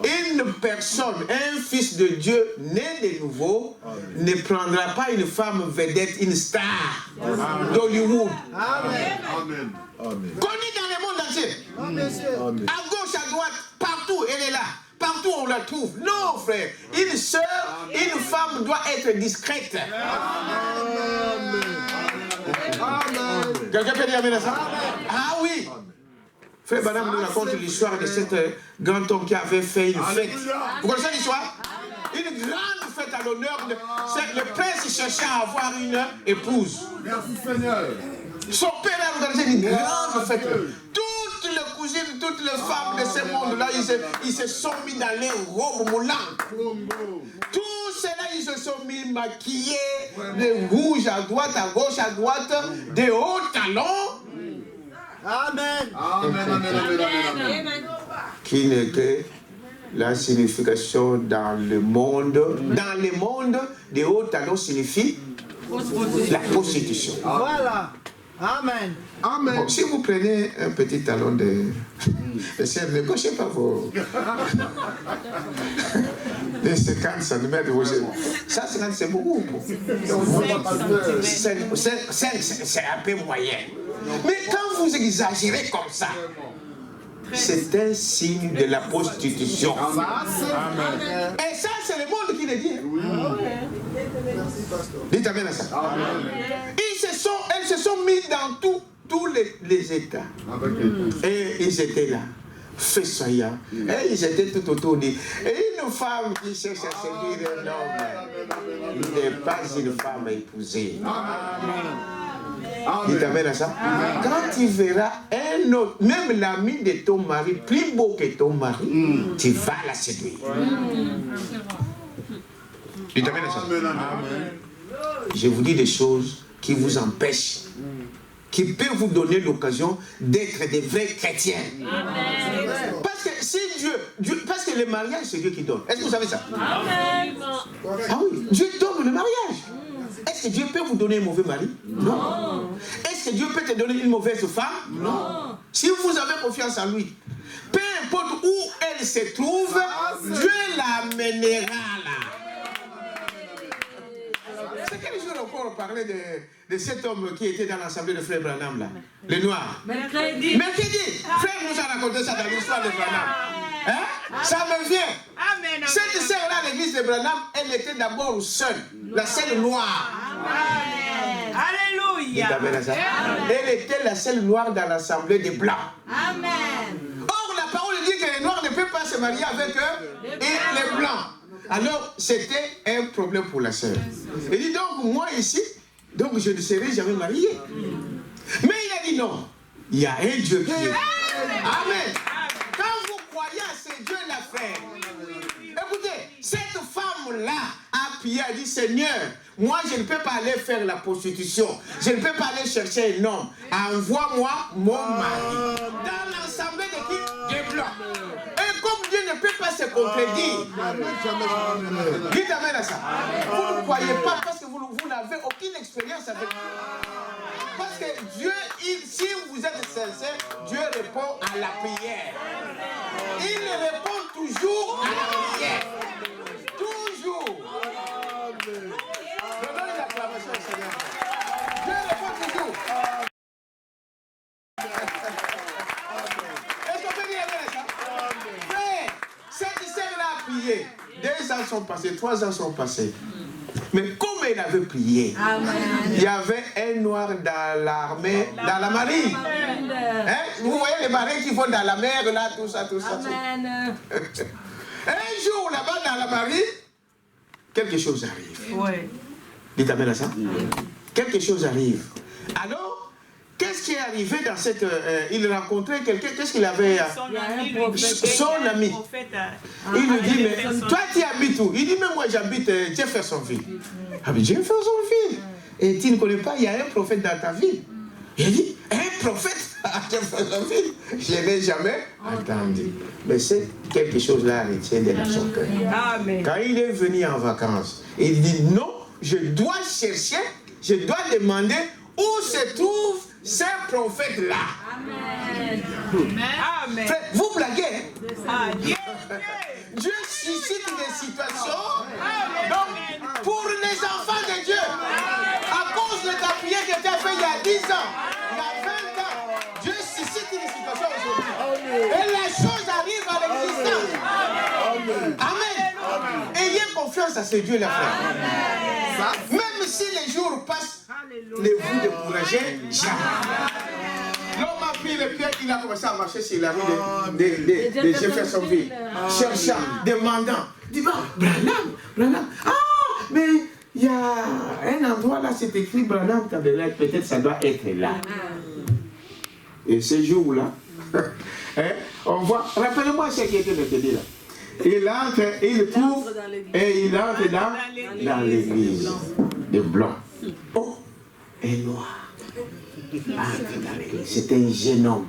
Une personne, un fils de Dieu né de nouveau, ne prendra pas une femme vedette, une star d'Hollywood. Amen. Connue dans le monde entier. À gauche, à droite, partout, elle est là. Partout on la trouve. Non, frère. Une sœur, une femme doit être discrète. Quelqu'un peut dire amen à ça? Ah oui. Frère Madame nous raconte l'histoire de cet grand homme qui avait fait une fête. Vous connaissez l'histoire? Une grande fête à l'honneur. Le prince cherchait à avoir une épouse. Merci Seigneur. Son père a organisé une grande fête. Toutes les cousines, toutes les femmes de ce monde-là, ils se sont mis dans les robes moulantes. Tous ceux-là, ils se sont mis maquillés, de rouge à droite, à gauche, à droite, de hauts talons. Amen. Amen. Qui n'est que la signification dans le monde. Dans le monde, de hauts talons signifie la prostitution. Voilà. Amen. Amen. Bon, si vous prenez un petit talon de sèvres, ne gauchez pas vos... de 50 cm, ça 50 c'est beaucoup. 5 c'est un peu moyen. Mais quand vous exagérez comme ça, c'est un signe de la prostitution. Et ça, c'est le monde qui le dit. Dites amen à ça. Elles se sont mis dans tous les États. Et ils étaient là, fessayants. Et ils étaient tout autour d'eux. Et une femme qui cherche à séduire un homme, il n'est pas une femme épousée. Dites amen à ça. Quand tu verras un autre, même l'ami de ton mari, plus beau que ton mari, tu vas la séduire. Dites amen à ça. Je vous dis des choses qui vous empêchent, qui peuvent vous donner l'occasion d'être des vrais chrétiens. Parce que si Dieu, parce que le mariage, c'est Dieu qui donne. Est-ce que vous savez ça? Amen. Ah oui, Dieu donne le mariage. Est-ce que Dieu peut vous donner un mauvais mari? Non. Est-ce que Dieu peut te donner une mauvaise femme? Non. Si vous avez confiance en lui, peu importe où elle se trouve, Dieu l'amènera là. C'est quel jour encore on parlait de cet homme qui était dans l'assemblée de Frère Branham là? Le noir. Mercredi. Mercredi. Frère nous a raconté ça dans l'histoire de Branham. Hein? Ça me vient. Amen. Cette sœur-là à l'église de Branham, elle était d'abord seule. La seule noire. Amen. Alléluia. Elle était la seule noire dans l'assemblée des blancs. Amen. Or, la parole dit que les noirs ne peuvent pas se marier avec eux et les blancs. Alors, c'était un problème pour la sœur. Elle dit donc, moi ici, donc je ne serai jamais marié. Mais il a dit non. Il y a un Dieu qui est. Amen. Quand vous croyez à ce Dieu l'a fait. Écoutez, cette femme-là a prié, a dit Seigneur, moi je ne peux pas aller faire la prostitution. Je ne peux pas aller chercher un homme. Envoie-moi mon mari. Dans l'assemblée de qui? Des blancs. Et comme Dieu ne peut pas se contredire, dites amen à ça. Vous ne croyez pas parce que vous n'avez aucune expérience avec Dieu. Parce que Dieu, si vous êtes sincère, Dieu répond à la prière. Il répond toujours à la prière. Toujours. Donnez l'acclamation au Seigneur. Dieu répond toujours. Est-ce qu'on peut dire amen à ça? Mais cette sœur-là a prié. 2 ans sont passés, 3 ans sont passés. Mais comme elle avait prié, il y avait un noir dans l'armée, dans la marine. Hein? Vous voyez les marins qui vont dans la mer, là, tout ça, tout ça. Amen. Un jour, là-bas, dans la marine, quelque chose arrive. Oui. Dites amen à ça. Quelque chose arrive. Alors, qu'est-ce qui est arrivé dans cette... il rencontrait quelqu'un, qu'est-ce qu'il avait... Son ami. Il lui dit, mais toi tu habites où? Il dit, mais moi j'habite Jeffersonville. Ah mais Jeffersonville. Et tu ne connais pas, il y a un prophète dans ta ville. Il dit, un prophète à Jeffersonville? Je n'ai jamais entendu. Mais c'est quelque chose là retient de son cœur. Quand il est venu en vacances, il dit, non, je dois chercher, je dois demander où se trouve ces prophètes-là. Amen. Amen. Frère, vous blaguez, hein? Ah, Dieu. Dieu suscite des situations. Donc, pour les enfants de Dieu, à cause de ta prière qui était faite il y a 10 ans, il y a 20 ans, Dieu suscite des situations aujourd'hui. Et la chose arrive à l'existence. Amen. Ayez confiance à ce Dieu-là, frère. Même si les jours passent, ne vous découragez jamais. L'homme a pris le pied, il a commencé à marcher sur la rue de Jeffersonville, cherchant, demandant. Il dit, Branham, ah, mais il y a un endroit là, c'est écrit Branham, peut-être ça doit être là. Et ce jour-là, hein, on voit, rappelez-moi ce qui était mercredi là. Il entre, il trouve, et il entre dans l'église. De blanc. Oh, un noir. C'était un jeune homme,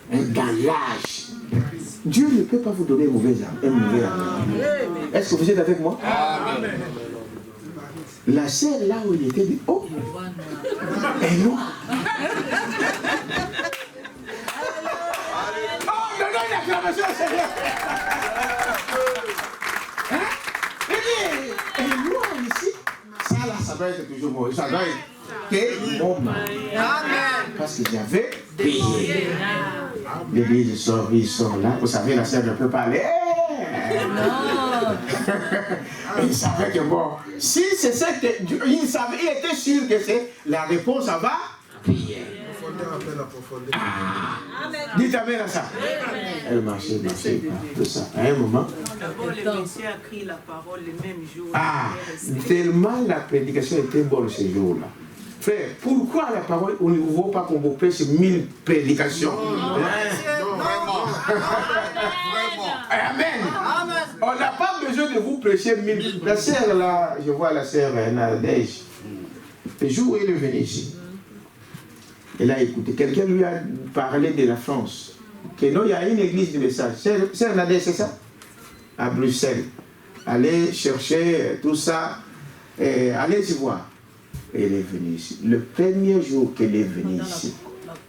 dans l'âge. Dieu ne peut pas vous donner un mauvais âme. Est-ce que vous êtes avec moi? Amen. La sœur là où il était dit, oh, un noir. Oh, donnez une acclamation au Seigneur. Hein? Il dit, un noir ici, ça là, ça doit être toujours mauvais. Ça doit être. Mon mari. Parce que j'avais payé. L'église ils sont là. Vous savez, la sœur ne peut pas aller. Non. Il savait que bon, si c'est ça que il savait, il était sûr que c'est la réponse, ça va prier. Dites amen à ça. Elle marchait, tout ça. À un moment. D'abord, le monsieur a pris la parole le même jour. Ah, tellement la prédication était bonne ce jour-là. Frère, pourquoi la parole, on ne voit pas qu'on vous prêche 1000 prédications? Non, vraiment. Amen. On n'a pas besoin de vous prêcher 1000. La sœur là, je vois la sœur Nadège. Le jour où elle est venue ici, elle a écouté. Quelqu'un lui a parlé de la France. que non, il y a une église du message. C'est Nadia, c'est ça? À Bruxelles. Allez chercher tout ça. Allez-y voir. Elle est venue ici. Le premier jour qu'elle est venue ici.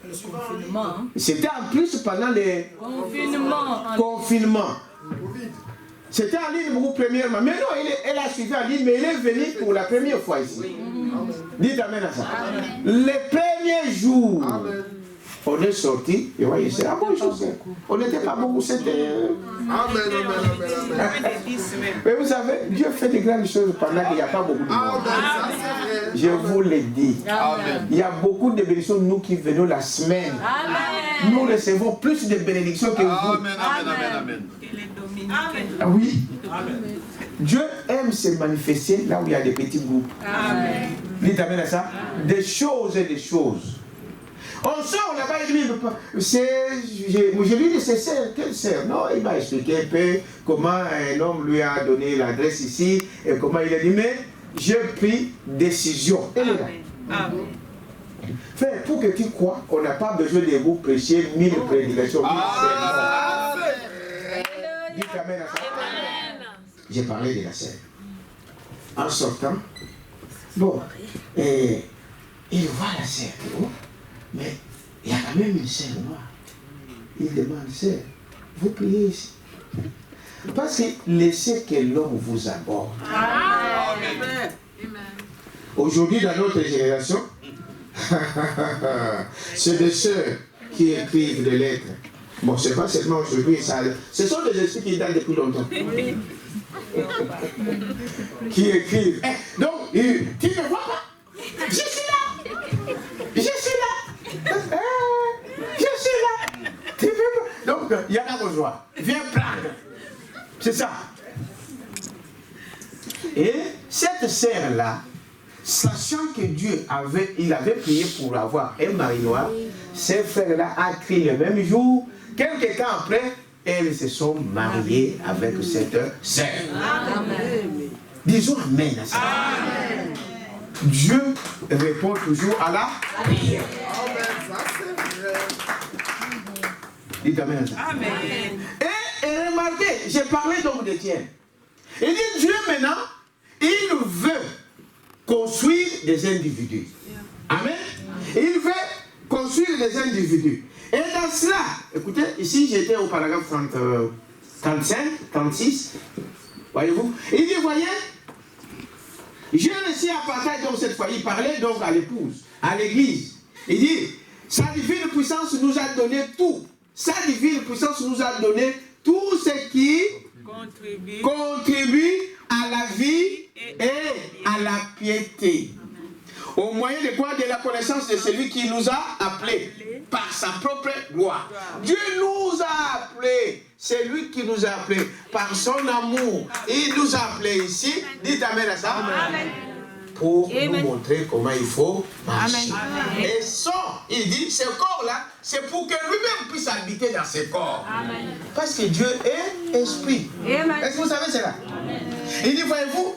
Le confinement. Hein? C'était en plus pendant les confinements. C'était en ligne pour premièrement. Mais non, elle a suivi en ligne, mais elle est venue pour la première fois ici. Dites amen à ça. Les premiers jours, on est sorti, et voyez, c'est la bonne chose. On n'était pas beaucoup, c'était. Amen. Mais vous savez, Dieu fait de grandes choses pendant qu'il n'y a pas beaucoup de monde. Je vous le dis. Amen. Il y a beaucoup de bénédictions, nous qui venons la semaine. Amen. Nous recevons plus de bénédictions que vous. Amen. Ah oui. Dieu aime se manifester là où il y a des petits groupes. Amen. Dites amen à ça. Des choses et des choses. On sort là-bas, il dit, je lui dis, c'est sœur, quelle sœur? Non, il m'a expliqué un peu comment un homme lui a donné l'adresse ici et comment il a dit, mais j'ai pris décision. Elle est là. Amen. Frère, pour que tu crois, on n'a pas besoin de vous prêcher 1000 prédications. 1000 sermons. Dites amen à ça. J'ai parlé de la sœur. En sortant, bon, il voit la sœur, mais il y a quand même une sœur noire. Il demande, sœur, vous priez ici. Parce que laissez que l'homme vous aborde. Amen. Aujourd'hui, dans notre génération, c'est des sœurs qui écrivent des lettres. Bon, c'est pas seulement aujourd'hui, ce sont des esprits qui datent depuis longtemps. Qui écrivent. Donc, tu ne vois pas? Je suis là! Je suis là! Je suis là! Tu veux pas? Donc, il y en a besoin. Viens prendre. C'est ça. Et cette sœur-là, sachant que Dieu avait prié pour avoir un mari noir, ces frères-là a crié le même jour. Quelques temps après, elles se sont mariées avec cette sœur. Amen. Disons amen à ça. Amen. Dieu répond toujours à la prière. Dites amen à ça. Amen. Et remarquez, j'ai parlé donc d'Étienne. Il dit Dieu maintenant, il veut construire des individus. Amen. Il veut construire des individus. Et dans cela, écoutez, ici j'étais au paragraphe 35, 36, voyez-vous, il dit, voyez, je réussis à partager donc cette fois, il parlait donc à l'épouse, à l'église. Il dit, sa divine puissance nous a donné tout. Sa divine puissance nous a donné tout ce qui contribue à la vie et à la piété. Au moyen de quoi? De la connaissance de celui qui nous a appelés par sa propre gloire. Dieu nous a appelés. C'est lui qui nous a appelés par son amour. Il nous a appelés ici. Dites amen à ça. Amen. Pour nous montrer comment il faut marcher. Amen. Et il dit, ce corps-là, c'est pour que lui-même puisse habiter dans ce corps. Amen. Parce que Dieu est esprit. Est-ce que vous savez cela? Amen. Il dit, voyez-vous,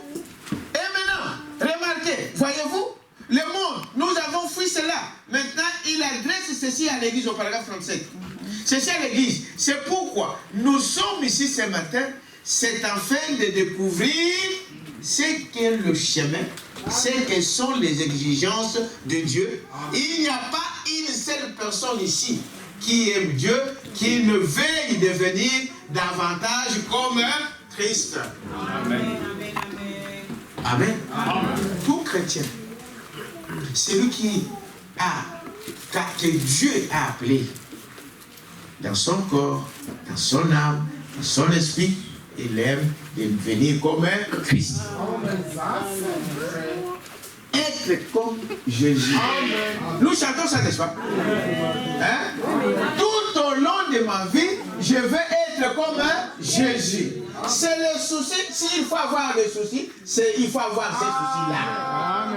et maintenant, remarquez, voyez-vous, le monde, nous avons fui cela. Maintenant, il adresse ceci à l'église au paragraphe 37. Ceci à l'église. C'est pourquoi nous sommes ici ce matin. C'est afin de découvrir ce qu'est le chemin, ce que sont les exigences de Dieu. Il n'y a pas une seule personne ici qui aime Dieu, qui ne veuille devenir davantage comme Christ. Amen. Amen. Amen. Tout chrétien, celui que Dieu a appelé dans son corps, dans son âme, dans son esprit, il aime devenir comme Christ. Être comme Jésus. Nous chantons ça, n'est-ce pas? Hein? Tout au long de ma vie, je veux être comme Jésus. C'est le souci. S'il faut avoir des soucis, il faut avoir ces soucis-là.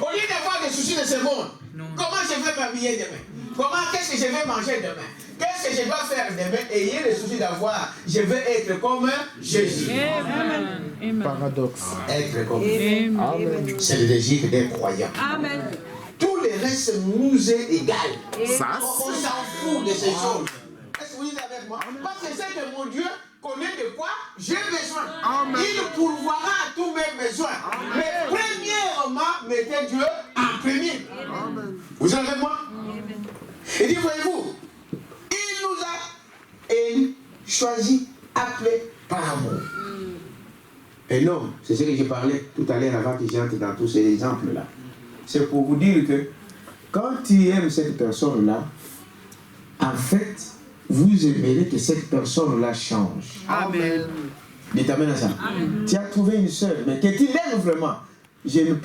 Au lieu d'avoir des soucis de ce monde, comment je vais m'habiller demain? Qu'est-ce que je vais manger demain? Qu'est-ce que je dois faire demain? Ayez le souci d'avoir, je veux être comme Jésus. Amen. Paradoxe. Être comme Jésus. C'est le désir des croyants. Amen. Tous les grâce nous est égale. Ça, On s'en fout de ces choses. Est-ce que vous êtes avec moi? Parce que c'est que mon Dieu connaît de quoi j'ai besoin. Amen. Il pourvoira à tous mes besoins. Mais premièrement, mettez Dieu en premier. Amen. Vous êtes avec moi? Il dit, voyez-vous, il nous a élus, choisi, appelé par amour. Et non, c'est ce que j'ai parlé tout à l'heure avant que j'entre dans tous ces exemples-là. C'est pour vous dire que quand tu aimes cette personne-là, en fait, vous aimerez que cette personne-là change. Amen. Dites amen à ça. Tu as trouvé une sœur, mais que tu l'aimes vraiment. Je ne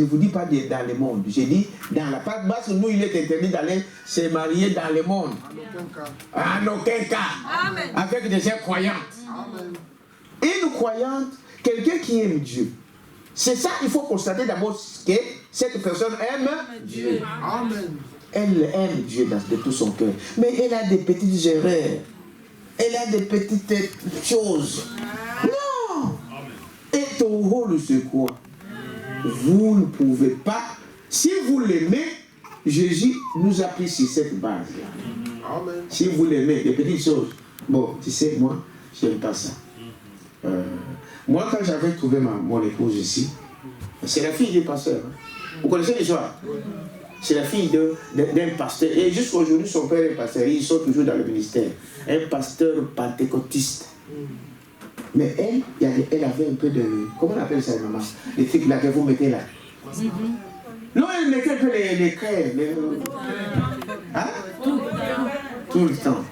vous dis pas dans le monde, je dis dans la part parce que nous, il est interdit d'aller se marier dans le monde. En aucun cas. Amen. Avec des gens croyantes. Amen. Une croyante, quelqu'un qui aime Dieu. C'est ça, il faut constater d'abord que cette personne aime Dieu. Amen. Elle aime Dieu de tout son cœur. Mais elle a des petites erreurs. Elle a des petites choses. Non. Et ton rôle, c'est quoi? Vous ne pouvez pas. Si vous l'aimez, Jésus nous a pris sur cette base-là. Amen. Si vous l'aimez, les petites choses. Bon, tu sais, moi, je n'aime pas ça. Moi, quand j'avais trouvé mon épouse ici, c'est la fille du pasteur. Hein. Vous connaissez l'histoire? C'est la fille d'un pasteur. Et jusqu'à aujourd'hui, son père est pasteur. Ils sont toujours dans le ministère. Un pasteur pentecôtiste. Mais elle avait un peu de... Comment on appelle ça, maman? Les trucs là que vous mettez là. Non, elle mettait un peu les crèves. Hein? Tout le temps.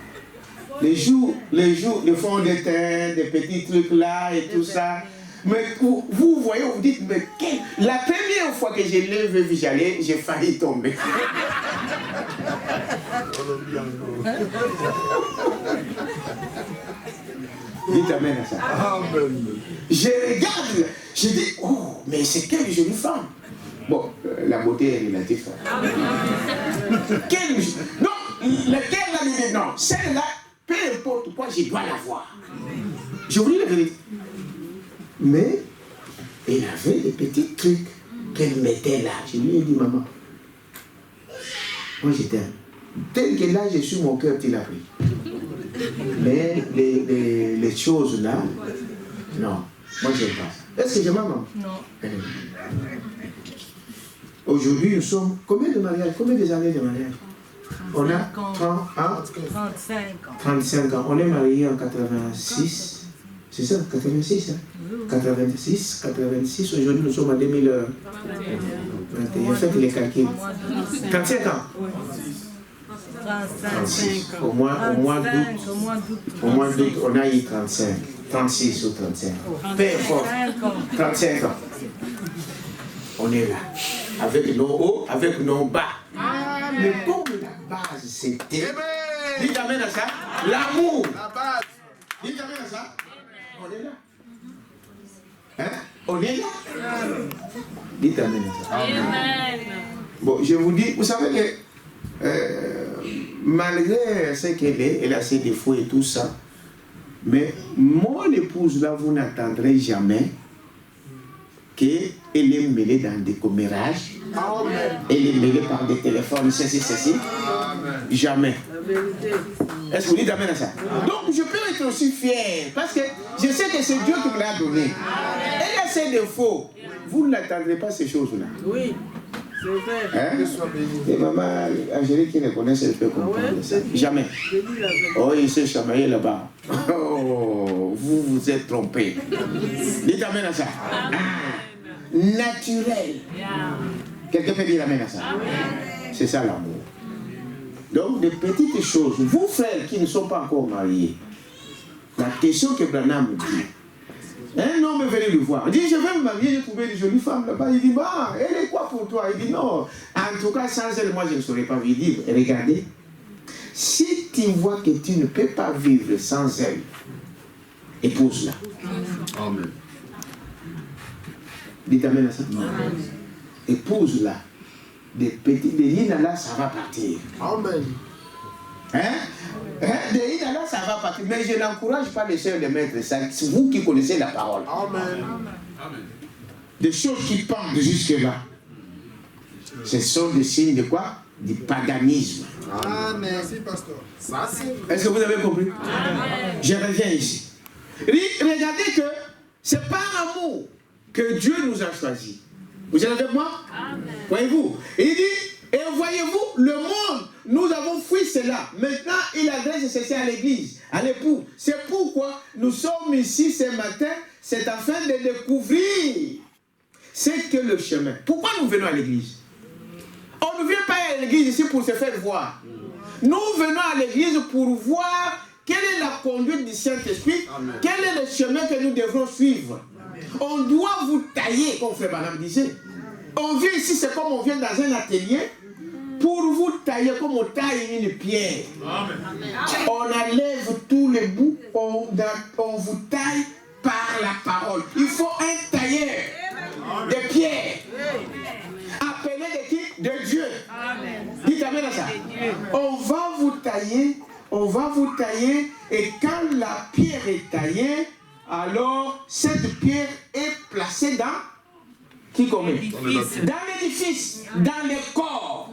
Les jours, le fond de teint, des petits trucs là et tout ça. Mais vous voyez, vous dites, mais la première fois que je l'ai vu, j'ai failli tomber. Dites amen à ça. Amen. Je regarde, je dis, oh, mais c'est quelle jolie femme. Bon, la beauté est relative. Non, lequel là, dit non, celle-là, peu importe quoi, je dois la voir. Je vous dis la vérité. Mais, elle avait des petits trucs qu'elle mettait là. Je lui ai dit, maman, moi je t'aime. Tel que là, je suis mon cœur, tu l'as pris. Mais les choses là, non, moi je n'aime pas. Est-ce que j'ai maman? Non. Aujourd'hui, nous sommes. Combien de mariages? Combien d'années de mariage? On a 35 ans. On est mariés en 86. C'est ça, 86, hein? 86, aujourd'hui nous sommes en 2021. Faites les calculs. 35 ans. 36. Au mois d'août, on a eu 35. 36 ou 35. Peu importe. 35 ans. On est là. Avec nos hauts, avec nos bas. Mais comme la base c'était. Dites amen à ça. L'amour. La base. Dites amen à ça. On est là. Hein? On est là. Dites amen à ça. Amen. Bon, je vous dis, vous savez que malgré ce qu'elle est, elle a ses défauts et tout ça, mais mon épouse là, vous n'attendrez jamais qu'elle est mêlée dans des commérages. Amen. Elle est mêlée par des téléphones, ceci. Amen. Jamais. Est-ce que vous dites amen à ça? Donc je peux être aussi fier parce que je sais que c'est Dieu qui me l'a donné. Elle a ses défauts. Vous n'attendrez pas ces choses-là. Oui, c'est vrai. Hein? Et maman Angélique qui ne connaît, elle peut comprendre ça. Jamais. Oh, il s'est chamaillé là-bas. Oh, vous êtes trompés. Dites amen à ça. Naturel. Quelqu'un peut dire amen à ça. C'est ça l'amour. Donc, des petites choses. Vous, frères qui ne sont pas encore mariés, la question que Branham dit, un homme est venu le voir. Il dit, je vais me marier, j'ai trouvé une jolie femme là-bas. Il dit, bah, elle est quoi pour toi? Il dit, non, en tout cas, sans elle, moi, je ne saurais pas vivre. Regardez, si tu vois que tu ne peux pas vivre sans elle, épouse-la. Amen. Dites amen à ça. Épouse-la. Des lignes là, ça va partir. Amen. Des lignes là, ça va partir. Mais je n'encourage pas les sœurs de mettre ça. C'est vous qui connaissez la parole. Amen. Des choses qui pendent jusque-là. Ce sont des signes de quoi? Du paganisme. Amen. Merci, pasteur. Ça, c'est... Est-ce que vous avez compris? Amen. Je reviens ici. Regardez que c'est par amour que Dieu nous a choisis. Vous êtes avec moi? Amen. Voyez-vous? Il dit, et voyez-vous, le monde, nous avons fui cela. Maintenant, il adresse ceci à l'église, à l'époux. C'est pourquoi nous sommes ici ce matin, c'est afin de découvrir ce que le chemin. Pourquoi nous venons à l'église? On ne vient pas à l'église ici pour se faire voir. Nous venons à l'église pour voir quelle est la conduite du Saint-Esprit, quel est le chemin que nous devrons suivre. On doit vous tailler, comme Frère Branham disait. On vient ici, c'est comme on vient dans un atelier, pour vous tailler comme on taille une pierre. On enlève tous les bouts, on vous taille par la parole. Il faut un tailleur de pierre. Appelé de qui? De Dieu. Dites amen à ça. On va vous tailler, et quand la pierre est taillée, alors cette pierre est placée dans qui commet? Dans l'édifice, dans le corps.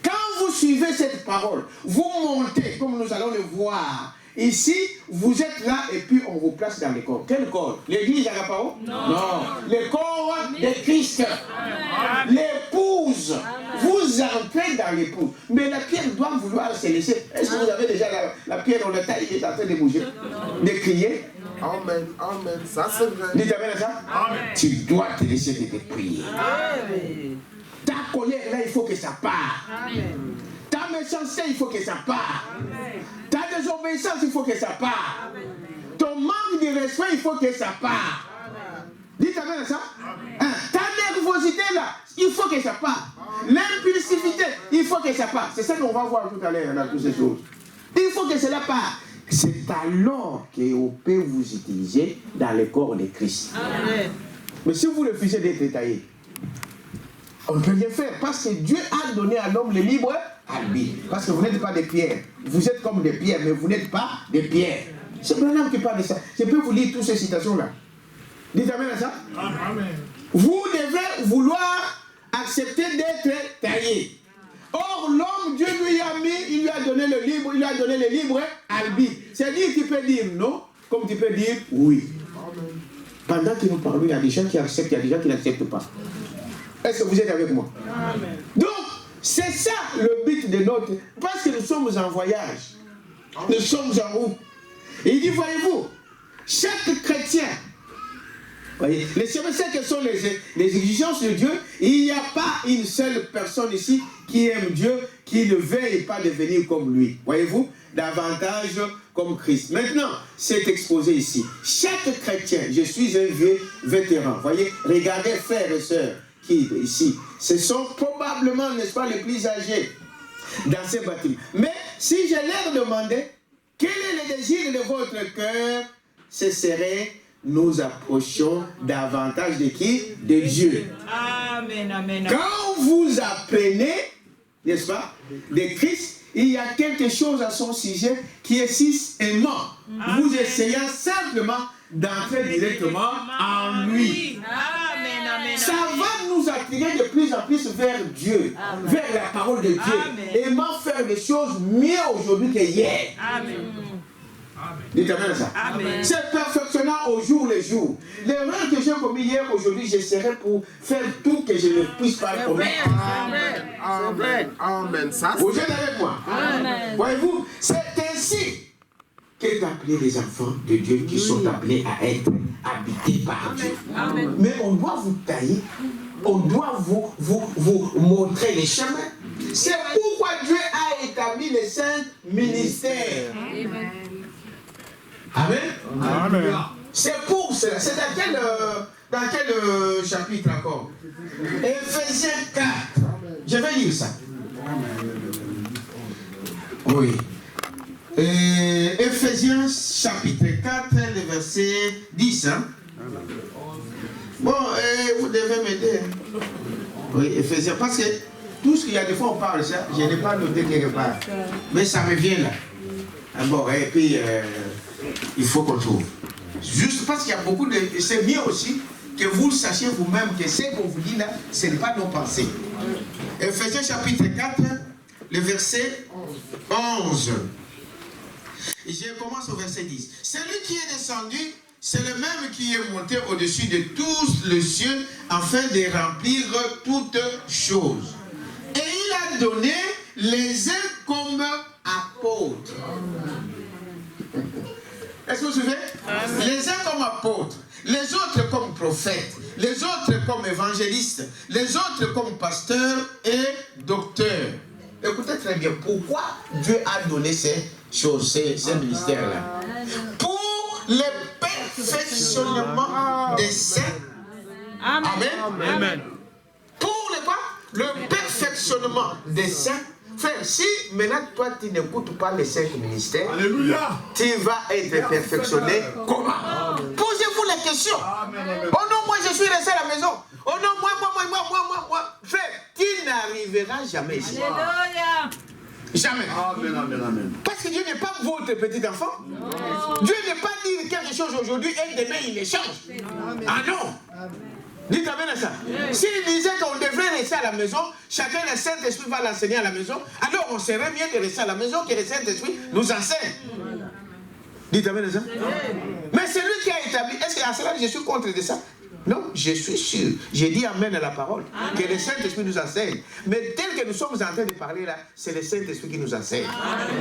Quand vous suivez cette parole, vous montez, comme nous allons le voir. Ici, vous êtes là et puis on vous place dans le corps. Quel corps? L'église Agapao? Non. Le corps de Christ. L'épouse. Vous entrez dans l'épouse. Mais la pierre doit vouloir se laisser. Est-ce que vous avez déjà la pierre dans le taille qui est en train de bouger? De crier? Amen, amen. Ça, c'est vrai. Dites amen à ça? Amen. Tu dois te laisser de prier. Ta colère là, il faut que ça parte. Amen. Ta méchanceté, il faut que ça parte. Amen. Ta désobéissance, il faut que ça parte. Amen. Ton manque de respect, il faut que ça parte. Dites amen à ça? Hein? Ta nervosité là, il faut que ça parte. L'impulsivité, il faut que ça parte. C'est ça qu'on va voir tout à l'heure dans toutes ces choses. Il faut que cela parte. C'est alors qu'on peut vous utiliser dans le corps de Christ. Amen. Mais si vous refusez d'être détaillé, on ne peut rien faire parce que Dieu a donné à l'homme le libre arbitre. Parce que vous n'êtes pas des pierres. Vous êtes comme des pierres, mais vous n'êtes pas des pierres. C'est Branham qui parle de ça. Je peux vous lire toutes ces citations-là. Dites amen à ça. Amen. Vous devez vouloir accepter d'être taillé. Or, l'homme, Dieu lui a mis, il lui a donné le libre, il lui a donné le libre arbitre. C'est-à-dire qu'il peut dire non, comme tu peux dire oui. Amen. Pendant que nous parlons, il y a des gens qui acceptent, il y a des gens qui n'acceptent pas. Est-ce que vous êtes avec moi? Amen. Donc, c'est ça le but de notre... Parce que nous sommes en voyage. Nous sommes en route. Et il dit, voyez-vous, chaque chrétien, voyez, les chrétiens que sont les exigences de Dieu, il n'y a pas une seule personne ici qui aime Dieu, qui ne veuille pas devenir comme lui. Voyez-vous, davantage comme Christ. Maintenant, c'est exposé ici. Chaque chrétien, je suis un vieux vétéran. Voyez, regardez frères et sœurs qui ici, ce sont probablement, n'est-ce pas, les plus âgés dans ces bâtiments. Mais si je leur demandais quel est le désir de votre cœur, ce serait nous approchons davantage de qui? De Dieu. Amen, amen. Quand vous apprenez, n'est-ce pas, de Christ, il y a quelque chose à son sujet qui est si aimant. Amen. Vous essayez simplement d'entrer directement en lui. Amen, amen. Ça va nous attirer de plus en plus vers Dieu, amen, vers la parole de Dieu. Amen. Aimant faire des choses mieux aujourd'hui que hier. Amen. Dites amen à ça. Amen. C'est perfectionnant au jour le jour. L'erreur que j'ai commis hier, aujourd'hui, j'essaierai pour faire tout que je ne puisse pas commettre. Amen. Amen. Amen. Ça, vous êtes avec moi? Amen. Voyez-vous, c'est ainsi qu'est appelé les enfants de Dieu qui sont appelés à être habités par Dieu. Amen. Mais on doit vous tailler, on doit vous montrer les chemins. C'est pourquoi Dieu a établi les saints ministères. Amen. Amen. Amen. C'est pour cela. C'est dans quel chapitre encore? Éphésiens 4. Je vais lire ça. Oui. Éphésiens chapitre 4, le verset 10. Hein? Bon, vous devez m'aider. Oui, Éphésiens. Parce que tout ce qu'il y a des fois on parle ça, je n'ai pas noté quelque part. Mais ça me vient là. Bon, et puis il faut qu'on trouve. Juste parce qu'il y a beaucoup de... C'est mieux aussi que vous sachiez vous-même que ce qu'on vous dit là, ce n'est pas nos pensées. Ephésiens chapitre 4, le verset 11. Je commence au verset 10. Celui qui est descendu, c'est le même qui est monté au-dessus de tous les cieux afin de remplir toutes choses. Et il a donné les uns comme apôtres. Est-ce que vous suivez? Les uns comme apôtres, les autres comme prophètes, les autres comme évangélistes, les autres comme pasteurs et docteurs. Écoutez très bien, pourquoi Dieu a donné ces choses, ces ministères-là? Pour le perfectionnement des saints. Amen. Amen. Pour le quoi? Le perfectionnement des saints. Frère, si maintenant toi tu n'écoutes pas les 5 ministères, Alléluia. tu vas être perfectionné comment? Posez-vous la question. Oh non, moi je suis resté à la maison. Oh non, moi. Frère, tu n'arriveras jamais ici. Alléluia. Jamais. Amen, amen, amen. Parce que Dieu n'est pas votre petit enfant. Dieu n'est pas dit quelque chose aujourd'hui et demain il les change. Ah non. Dites amen à ça. S'il disait qu'on devrait rester à la maison, chacun le Saint-Esprit va l'enseigner à la maison, alors on serait mieux de rester à la maison que le Saint-Esprit nous enseigne. Dites amen à ça. Mais c'est lui qui a établi. Est-ce qu'à cela je suis contre de ça? Non, je suis sûr. J'ai dit amen à la parole. Que le Saint-Esprit nous enseigne. Mais tel que nous sommes en train de parler là, c'est le Saint-Esprit qui nous enseigne.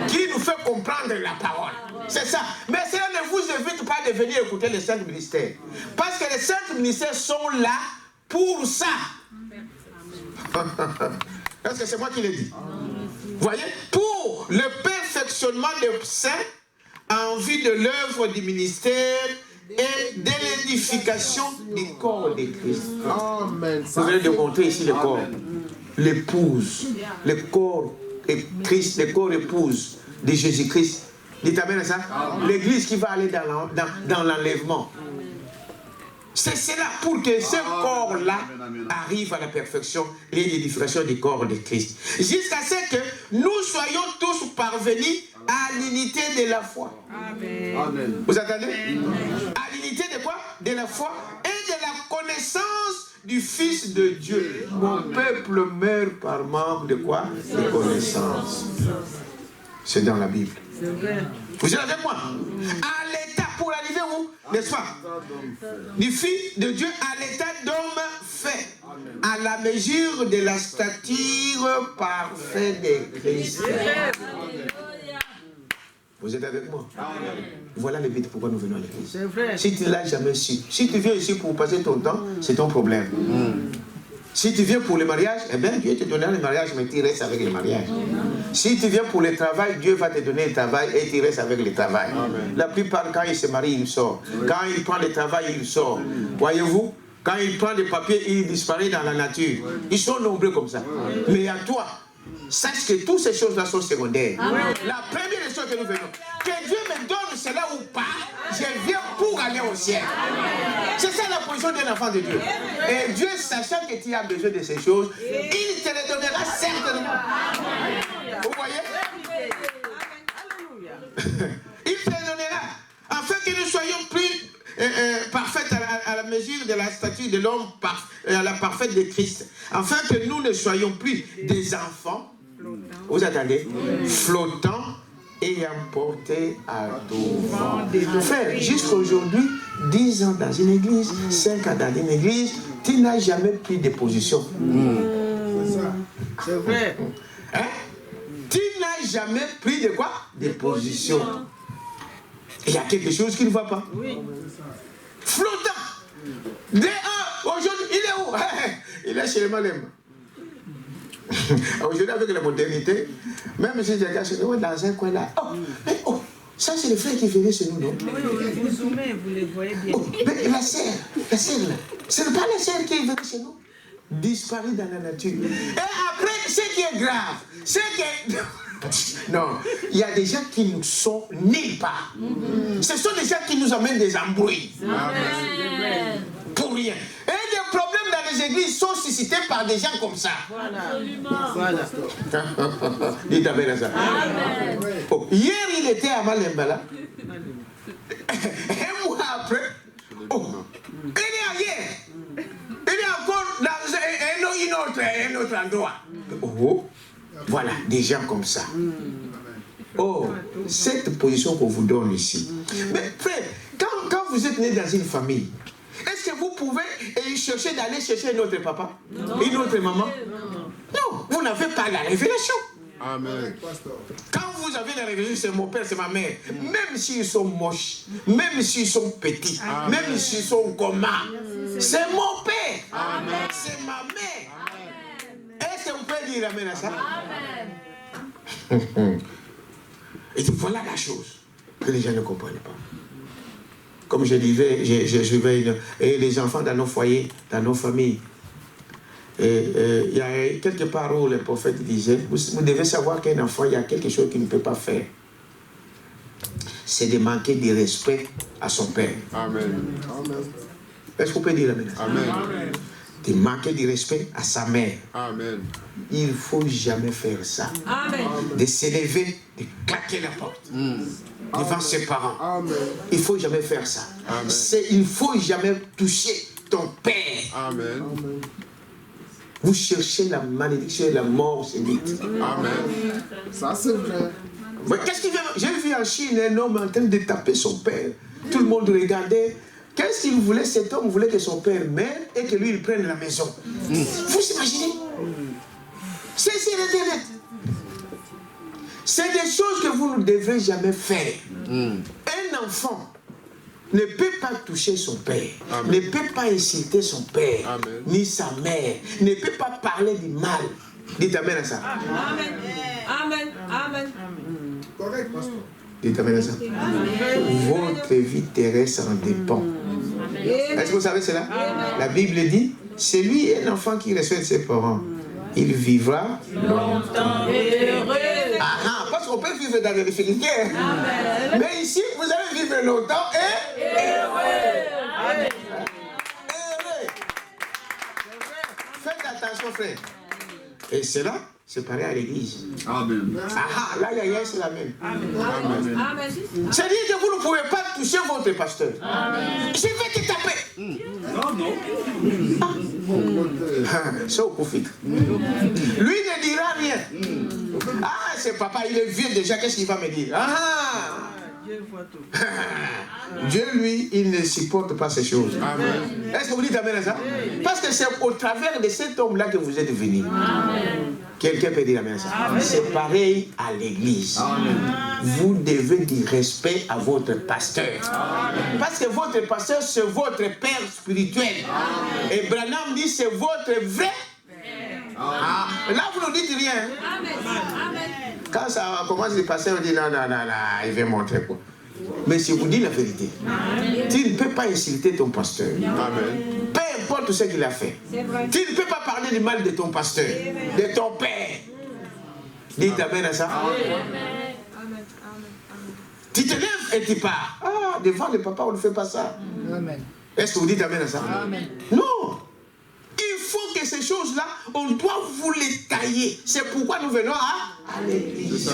Qui nous fait comprendre la parole. C'est ça. Mais cela ne vous évite pas de venir écouter les 5 ministères. Parce que les 5 ministères sont là pour ça. Est-ce que c'est moi qui l'ai dit? Voyez? Pour le perfectionnement des saints en vue de l'œuvre du ministère et de l'édification du corps de Christ. Amen. Vous venez de montrer ici le corps. L'épouse. Le corps et Christ, le corps épouse de Jésus-Christ. Dites amen à ça. L'église qui va aller dans l'enlèvement. C'est cela pour que ce corps-là arrive à la perfection et l'édification du corps de Christ. Jusqu'à ce que nous soyons tous parvenus à l'unité de la foi. Amen. Vous entendez? À l'unité de quoi? De la foi et de la connaissance du Fils de Dieu. Mon peuple meurt par manque de quoi? De connaissance. C'est dans la Bible. Vous êtes avec moi? À l'état, pour arriver où? N'est-ce pas? Du Fils de Dieu à l'état d'homme fait, à la mesure de la stature parfaite de Christ. Vous êtes avec moi? Voilà le but pourquoi nous venons à l'église. Si tu ne l'as jamais su, si tu viens ici pour passer ton temps, c'est ton problème. Si tu viens pour le mariage, eh bien Dieu te donnera le mariage, mais tu restes avec le mariage. Si tu viens pour le travail, Dieu va te donner le travail et tu restes avec le travail. La plupart, quand il se marie, il sort. Quand il prend le travail, il sort. Voyez-vous? Quand il prend des papiers, il disparaît dans la nature. Ils sont nombreux comme ça. Mais à toi, sache que toutes ces choses-là sont secondaires. La première chose que nous venons, que Dieu me donne cela ou pas, je viens pour aller au ciel. C'est ça la position d'un enfant de Dieu. Et Dieu, sachant que tu as besoin de ces choses, il te les donnera certainement. Vous voyez? Il te les donnera. Afin que nous soyons plus parfaits à la mesure de la statue de l'homme, à la parfaite de Christ. Afin que nous ne soyons plus des enfants. Vous attendez? Flottants et emportés à tout vent. Frère, jusqu'à aujourd'hui, 10 ans dans une église, 5 ans dans une église, tu n'as jamais pris de position. C'est vrai. Hein? Tu n'as jamais pris de quoi? De position. Il y a quelque chose qui ne va pas. Oui. Flottant. Aujourd'hui, il est où? Il est chez les malèmes. Aujourd'hui, avec la modernité, même si j'ai caché dans un coin là, ça c'est le frère qui venait chez nous, non? Vous zoomez, vous les voyez bien. Mais la sœur là, ce n'est pas la sœur qui est venue chez nous. Disparue dans la nature. Et après, ce qui est grave, ce qui est... Non, il y a des gens qui nous sont nulle part. Ce sont des gens qui nous amènent des embrouilles. Pour rien. Et des problèmes dans les églises sont suscités par des gens comme ça. Voilà. Dites amen à ça. Oh, hier, il était à Malembala. Un mois après, il est ailleurs. un autre endroit. Oh, voilà, des gens comme ça. Oh, cette position qu'on vous donne ici. Mais frère, quand vous êtes né dans une famille, est-ce que vous pouvez chercher d'aller chercher un autre papa? Une autre maman? Non, vous n'avez pas la révélation. Amen. Quand vous avez la révélation, c'est mon père, c'est ma mère. Même s'ils sont moches, même s'ils sont petits, même s'ils sont communs, c'est mon père. C'est ma mère. Est-ce que vous pouvez dire amen à ça? Et donc voilà la chose que les gens ne comprennent pas. Comme je disais, et les enfants dans nos foyers, dans nos familles. Il y a quelque part où le prophète disait, vous devez savoir qu'un enfant, il y a quelque chose qu'il ne peut pas faire. C'est de manquer de respect à son père. Amen. Est-ce qu'on peut dire amen? Amen. De manquer de respect à sa mère. Amen. Il ne faut jamais faire ça. Amen. De s'élever, de claquer la porte devant ses parents. Amen. Il ne faut jamais faire ça. Il ne faut jamais toucher ton père. Amen. Vous cherchez la malédiction et la mort, c'est vite. Amen. Ça, c'est vrai. Mais qu'est-ce qu'il fait? J'ai vu en Chine un homme en train de taper son père. Tout le monde regardait. Qu'est-ce qu'il voulait? Cet homme voulait que son père meure et que lui, il prenne la maison. Vous imaginez? C'est Internet. C'est des choses que vous ne devrez jamais faire. Un enfant ne peut pas toucher son père, ne peut pas insulter son père, ni sa mère, ne peut pas parler du mal. Dites amen à ça. Amen. Amen. Amen. Correct, pasteur. Dites amen à ça. Votre vie terrestre en dépend. Est-ce que vous savez cela? La Bible dit, c'est lui un enfant qui respecte ses parents. Il vivra longtemps et heureux. Parce qu'on peut vivre dans les Philippiens. Mais ici, vous allez vivre longtemps et heureux. Amen. Heureux. Faites attention, frère. Et cela, c'est pareil à l'église. Amen. Là, c'est la même. Amen. C'est-à-dire que vous ne pouvez pas toucher votre pasteur. Je vais te taper. Ça au profite. Lui ne dira rien. C'est papa, il est vieux déjà, qu'est-ce qu'il va me dire? Dieu voit tout. Dieu, lui, il ne supporte pas ces choses. Amen. Est-ce que vous dites amen à ça? Parce que c'est au travers de cet homme-là que vous êtes venu. Quelqu'un peut dire amen à ça? C'est pareil à l'église. Vous devez du respect à votre pasteur. Parce que votre pasteur, c'est votre père spirituel. Et Branham dit, c'est votre vrai. Là, vous ne dites rien. Quand ça commence à passer, on dit non, il va montrer quoi. Mais si vous dites la vérité, tu ne peux pas insulter ton pasteur. Amen. Peu importe ce qu'il a fait. Tu ne peux pas parler du mal de ton pasteur, de ton père. Dites amen à ça. Tu te lèves et tu pars. Devant le papa, on ne fait pas ça. Est-ce que vous dites amen à ça? Non. Il faut que ces choses-là, on doit vous les tailler. C'est pourquoi nous venons à l'église.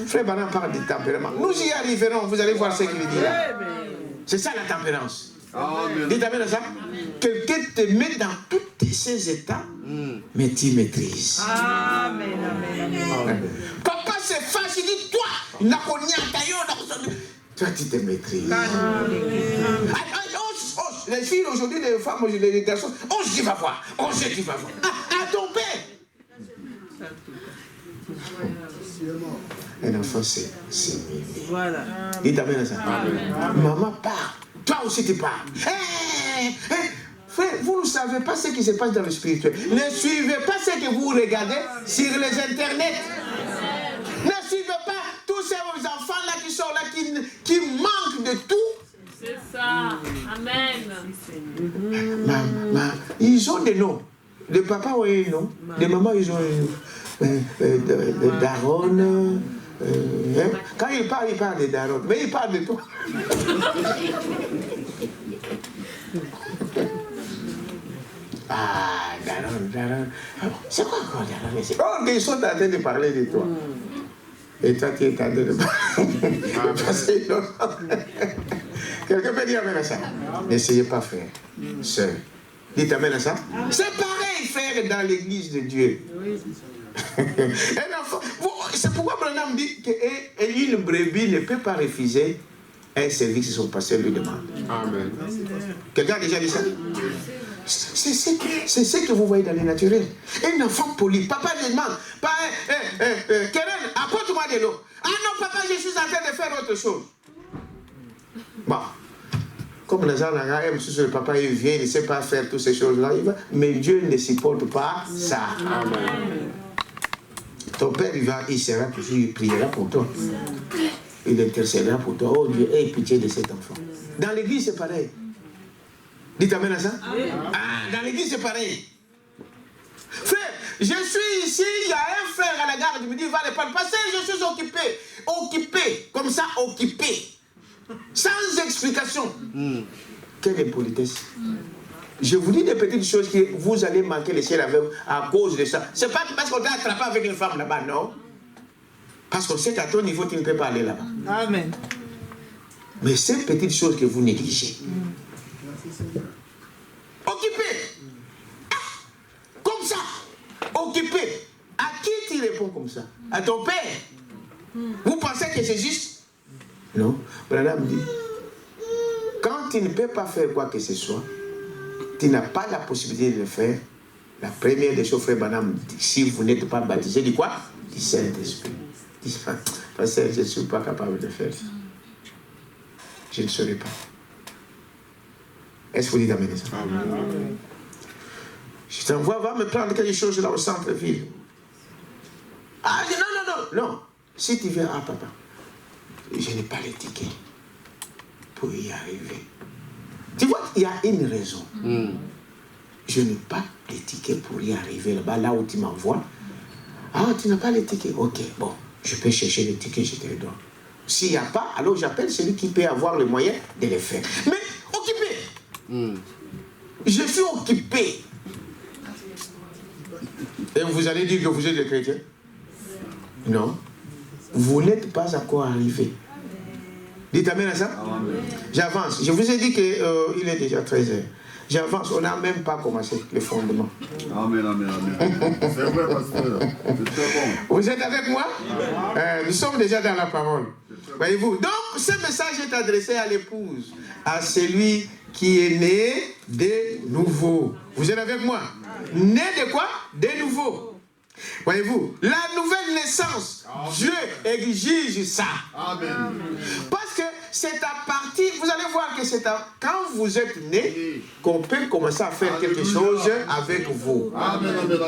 Frère Branham parle du tempérament. Nous y arriverons, vous allez voir ce qu'il dit là. C'est ça la tempérance. Dites amen à ça. Quelqu'un te met dans tous ces états, mais tu maîtrises. Amen. Papa se fâche, il dit toi, toi tu te maîtrises. Les filles aujourd'hui, les femmes, les garçons, tu vas voir, tu vas voir. À ton père. Un enfant, c'est mimi. Voilà. Dites amen à ça. Maman part, toi aussi tu pars. Frère, vous ne savez pas ce qui se passe dans le spirituel. Ne suivez pas ce que vous regardez sur les internets. Ne suivez pas tous ces enfants-là qui sont là, qui manquent de tout. C'est ça. Amen. Ils ont des noms. Les papas ont un nom. Les mamans, ils ont un nom. Daron. Quand il parle de Daron. Mais il parle de toi. Daron. C'est quoi encore Daron? Ils sont en train de parler de toi. Et toi, tu es en train de parler. Quelqu'un peut dire amen à ça? N'essayez pas, frère. Seul. Dites amen à ça. C'est pareil. faire dans l'église de Dieu? Un enfant, c'est pourquoi Branham dit qu'une brebis ne peut pas refuser un service que son pasteur lui demande. Amen. Quelqu'un a déjà dit ça? C'est ce que vous voyez dans les naturels. Un enfant poli, papa lui demande, Keren, apporte-moi de l'eau. Ah non, papa, je suis en train de faire autre chose. Bon, comme les gens aiment sur le papa, il vient, il ne sait pas faire toutes ces choses-là, mais Dieu ne supporte pas ça. Amen. Ton père, il sera toujours, il priera pour toi. Il intercédera pour toi. Oh Dieu, aie pitié de cet enfant. Dans l'église, c'est pareil. Dites amen à ça? Ah, dans l'église, c'est pareil. Frère, je suis ici, il y a un frère à la gare, il me dit, va le prendre. Parce que je suis occupé. Occupé, comme ça, occupé. Sans explication. Quelle impolitesse. Je vous dis des petites choses que vous allez manquer le ciel avec à cause de ça. C'est pas parce qu'on t'a attrapé avec une femme là-bas, non. Parce qu'on sait qu'à ton niveau, tu ne peux pas aller là-bas. Amen. Mais ces petites choses que vous négligez. Occupé. Comme ça. Occupé. À qui tu réponds comme ça? À ton père. Vous pensez que c'est juste? Non. Branham dit, quand tu ne peux pas faire quoi que ce soit, tu n'as pas la possibilité de le faire. La première des choses, frère Branham dit, si vous n'êtes pas baptisé, dit quoi? Du Saint-Esprit. Parce que je ne suis pas capable de faire ça. Je ne saurais pas. Est-ce que vous dites amen ça? Amen. Je t'envoie, va me prendre quelque chose là au centre-ville. Ah, non. Si tu viens, papa, je n'ai pas les tickets pour y arriver. Tu vois, il y a une raison. Je n'ai pas les tickets pour y arriver là-bas, là où tu m'envoies. Ah, tu n'as pas les tickets? Ok, bon, je peux chercher les tickets, je te les donne. S'il n'y a pas, alors j'appelle celui qui peut avoir le moyen de les faire. Mais occupé. Je suis occupé. Et vous allez dire que vous êtes des chrétiens? Non. Vous n'êtes pas encore arrivé. Dites amen à ça? J'avance. Je vous ai dit qu'il est déjà 13h. J'avance. On n'a même pas commencé le fondement. Amen. C'est vrai, pasteur. C'est très bon. Vous êtes avec moi? Nous sommes déjà dans la parole. Voyez-vous? Donc, ce message est adressé à l'épouse, à celui qui est né de nouveau. Vous êtes avec moi? Né de quoi? De nouveau. Voyez-vous? La nouvelle naissance, Dieu exige ça. Amen. Parce que c'est à partir, vous allez voir que c'est quand vous êtes né qu'on peut commencer à faire quelque chose avec vous.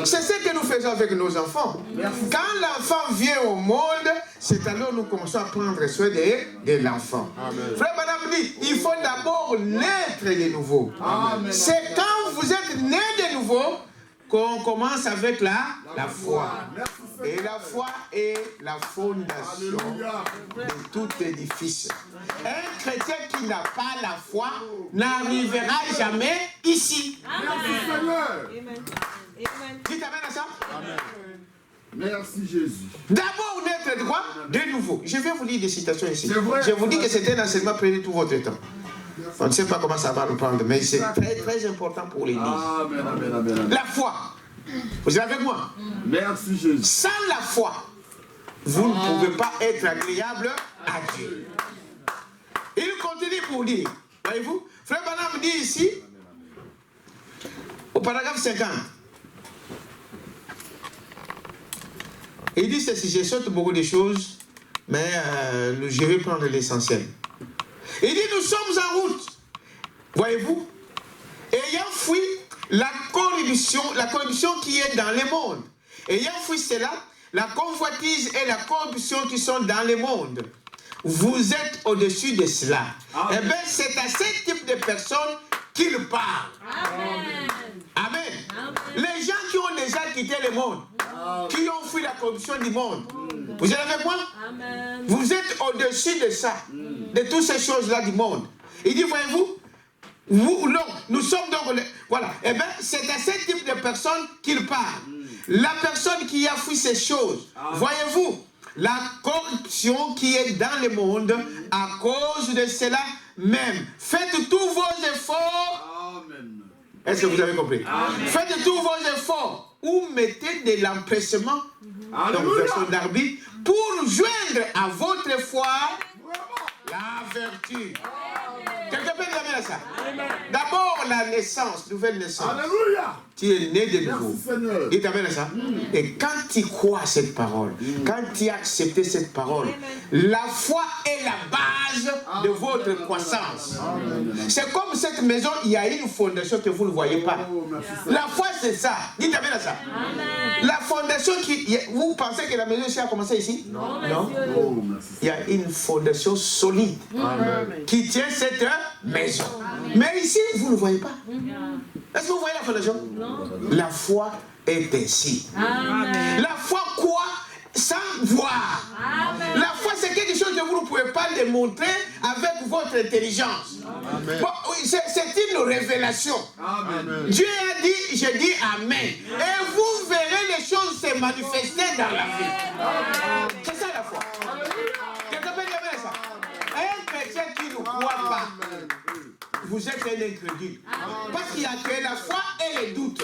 C'est ce que nous faisons avec nos enfants. Quand l'enfant vient au monde, c'est alors nous commençons à prendre soin de l'enfant. Frère Madame dit, il faut d'abord naître de nouveau. C'est quand vous êtes né de nouveau qu'on commence avec la foi. Et la foi est la fondation de tout édifice. Un chrétien qui n'a pas la foi n'arrivera jamais ici. Amen. Dites amen à ça? Amen. Merci Jésus. D'abord naître de quoi? De nouveau. Je vais vous lire des citations ici. Vrai. Je vous dis que c'est un enseignement prévu tout votre temps. On ne sait pas comment ça va nous prendre, mais c'est très très important pour l'Église. Amen. La foi. Vous êtes avec moi? Merci Jésus. Sans la foi, vous ne pouvez pas être agréable à Dieu. Il continue pour dire, voyez-vous, Frère Branham dit ici, au paragraphe 50, il dit ceci, je saute beaucoup de choses, mais je vais prendre l'essentiel. Il dit, nous sommes en route, voyez-vous, ayant fui la corruption qui est dans le monde. Ayant fui cela, la convoitise et la corruption qui sont dans le monde. Vous êtes au-dessus de cela. Amen. Eh bien, c'est à ce type de personnes qu'il parle. Amen. Les gens qui ont déjà quitté le monde, qui ont fui la corruption du monde. Vous êtes avec moi? Amen. Vous êtes au-dessus de ça, de toutes ces choses-là du monde. Il dit, voyez-vous, nous sommes donc... Voilà. Eh bien, c'est à ce type de personnes qu'il parle. La personne qui a fui ces choses. Voyez-vous, la corruption qui est dans le monde, à cause de cela même. Faites tous vos efforts Est-ce que vous avez compris? Faites tous vos efforts ou mettez de l'empressement dans la version d'Arbi pour joindre à votre foi la vertu. Quelqu'un peut dire à ça? D'abord la naissance, nouvelle naissance. Alléluia. Tu es né de nouveau. Merci Seigneur. Il t'amène à ça. Et quand tu crois à cette parole, quand tu as accepté cette parole, la foi est la base de votre croissance. C'est comme cette maison, il y a une fondation que vous ne voyez pas. Oh, merci Seigneur. La foi, c'est ça. Dites amène à ça. La fondation qui. Vous pensez que la maison ici a commencé ici? Non. Oh, merci Il y a une fondation solide qui tient cette maison. Mais ici, vous ne voyez pas. Est-ce que vous voyez la fondation? La foi est ainsi. La foi quoi? Sans voir. La foi, c'est quelque chose que vous ne pouvez pas démontrer avec votre intelligence. Bon, c'est une révélation. Dieu a dit, je dis Amen. Et vous verrez les choses se manifester dans la vie. C'est ça la foi. Quelqu'un peut dire ça? Un chrétien qui ne croit pas, vous êtes un incrédule. Parce qu'il n'y a que la foi et les doutes.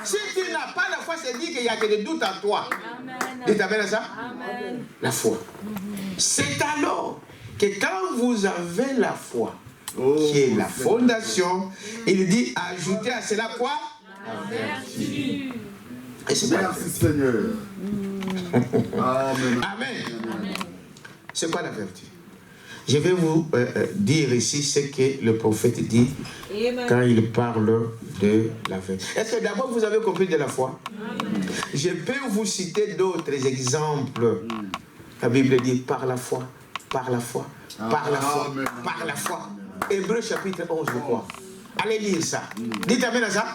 Si tu n'as pas la foi, c'est dire qu'il n'y a que des doutes en toi. Dites amen à ça? La foi. C'est alors que quand vous avez la foi, qui est la fondation, il dit ajoutez à cela quoi? La vertu. Et c'est quoi la vertu? Merci Seigneur. Amen. Amen. C'est quoi la vertu? Je vais vous dire ici ce que le prophète dit quand il parle de la vertu. Est-ce que d'abord vous avez compris de la foi? Je peux vous citer d'autres exemples. La Bible dit par la foi, par la foi, par la foi, par la foi. Hébreux chapitre 11, je crois. Allez lire ça. Dites amen à ça.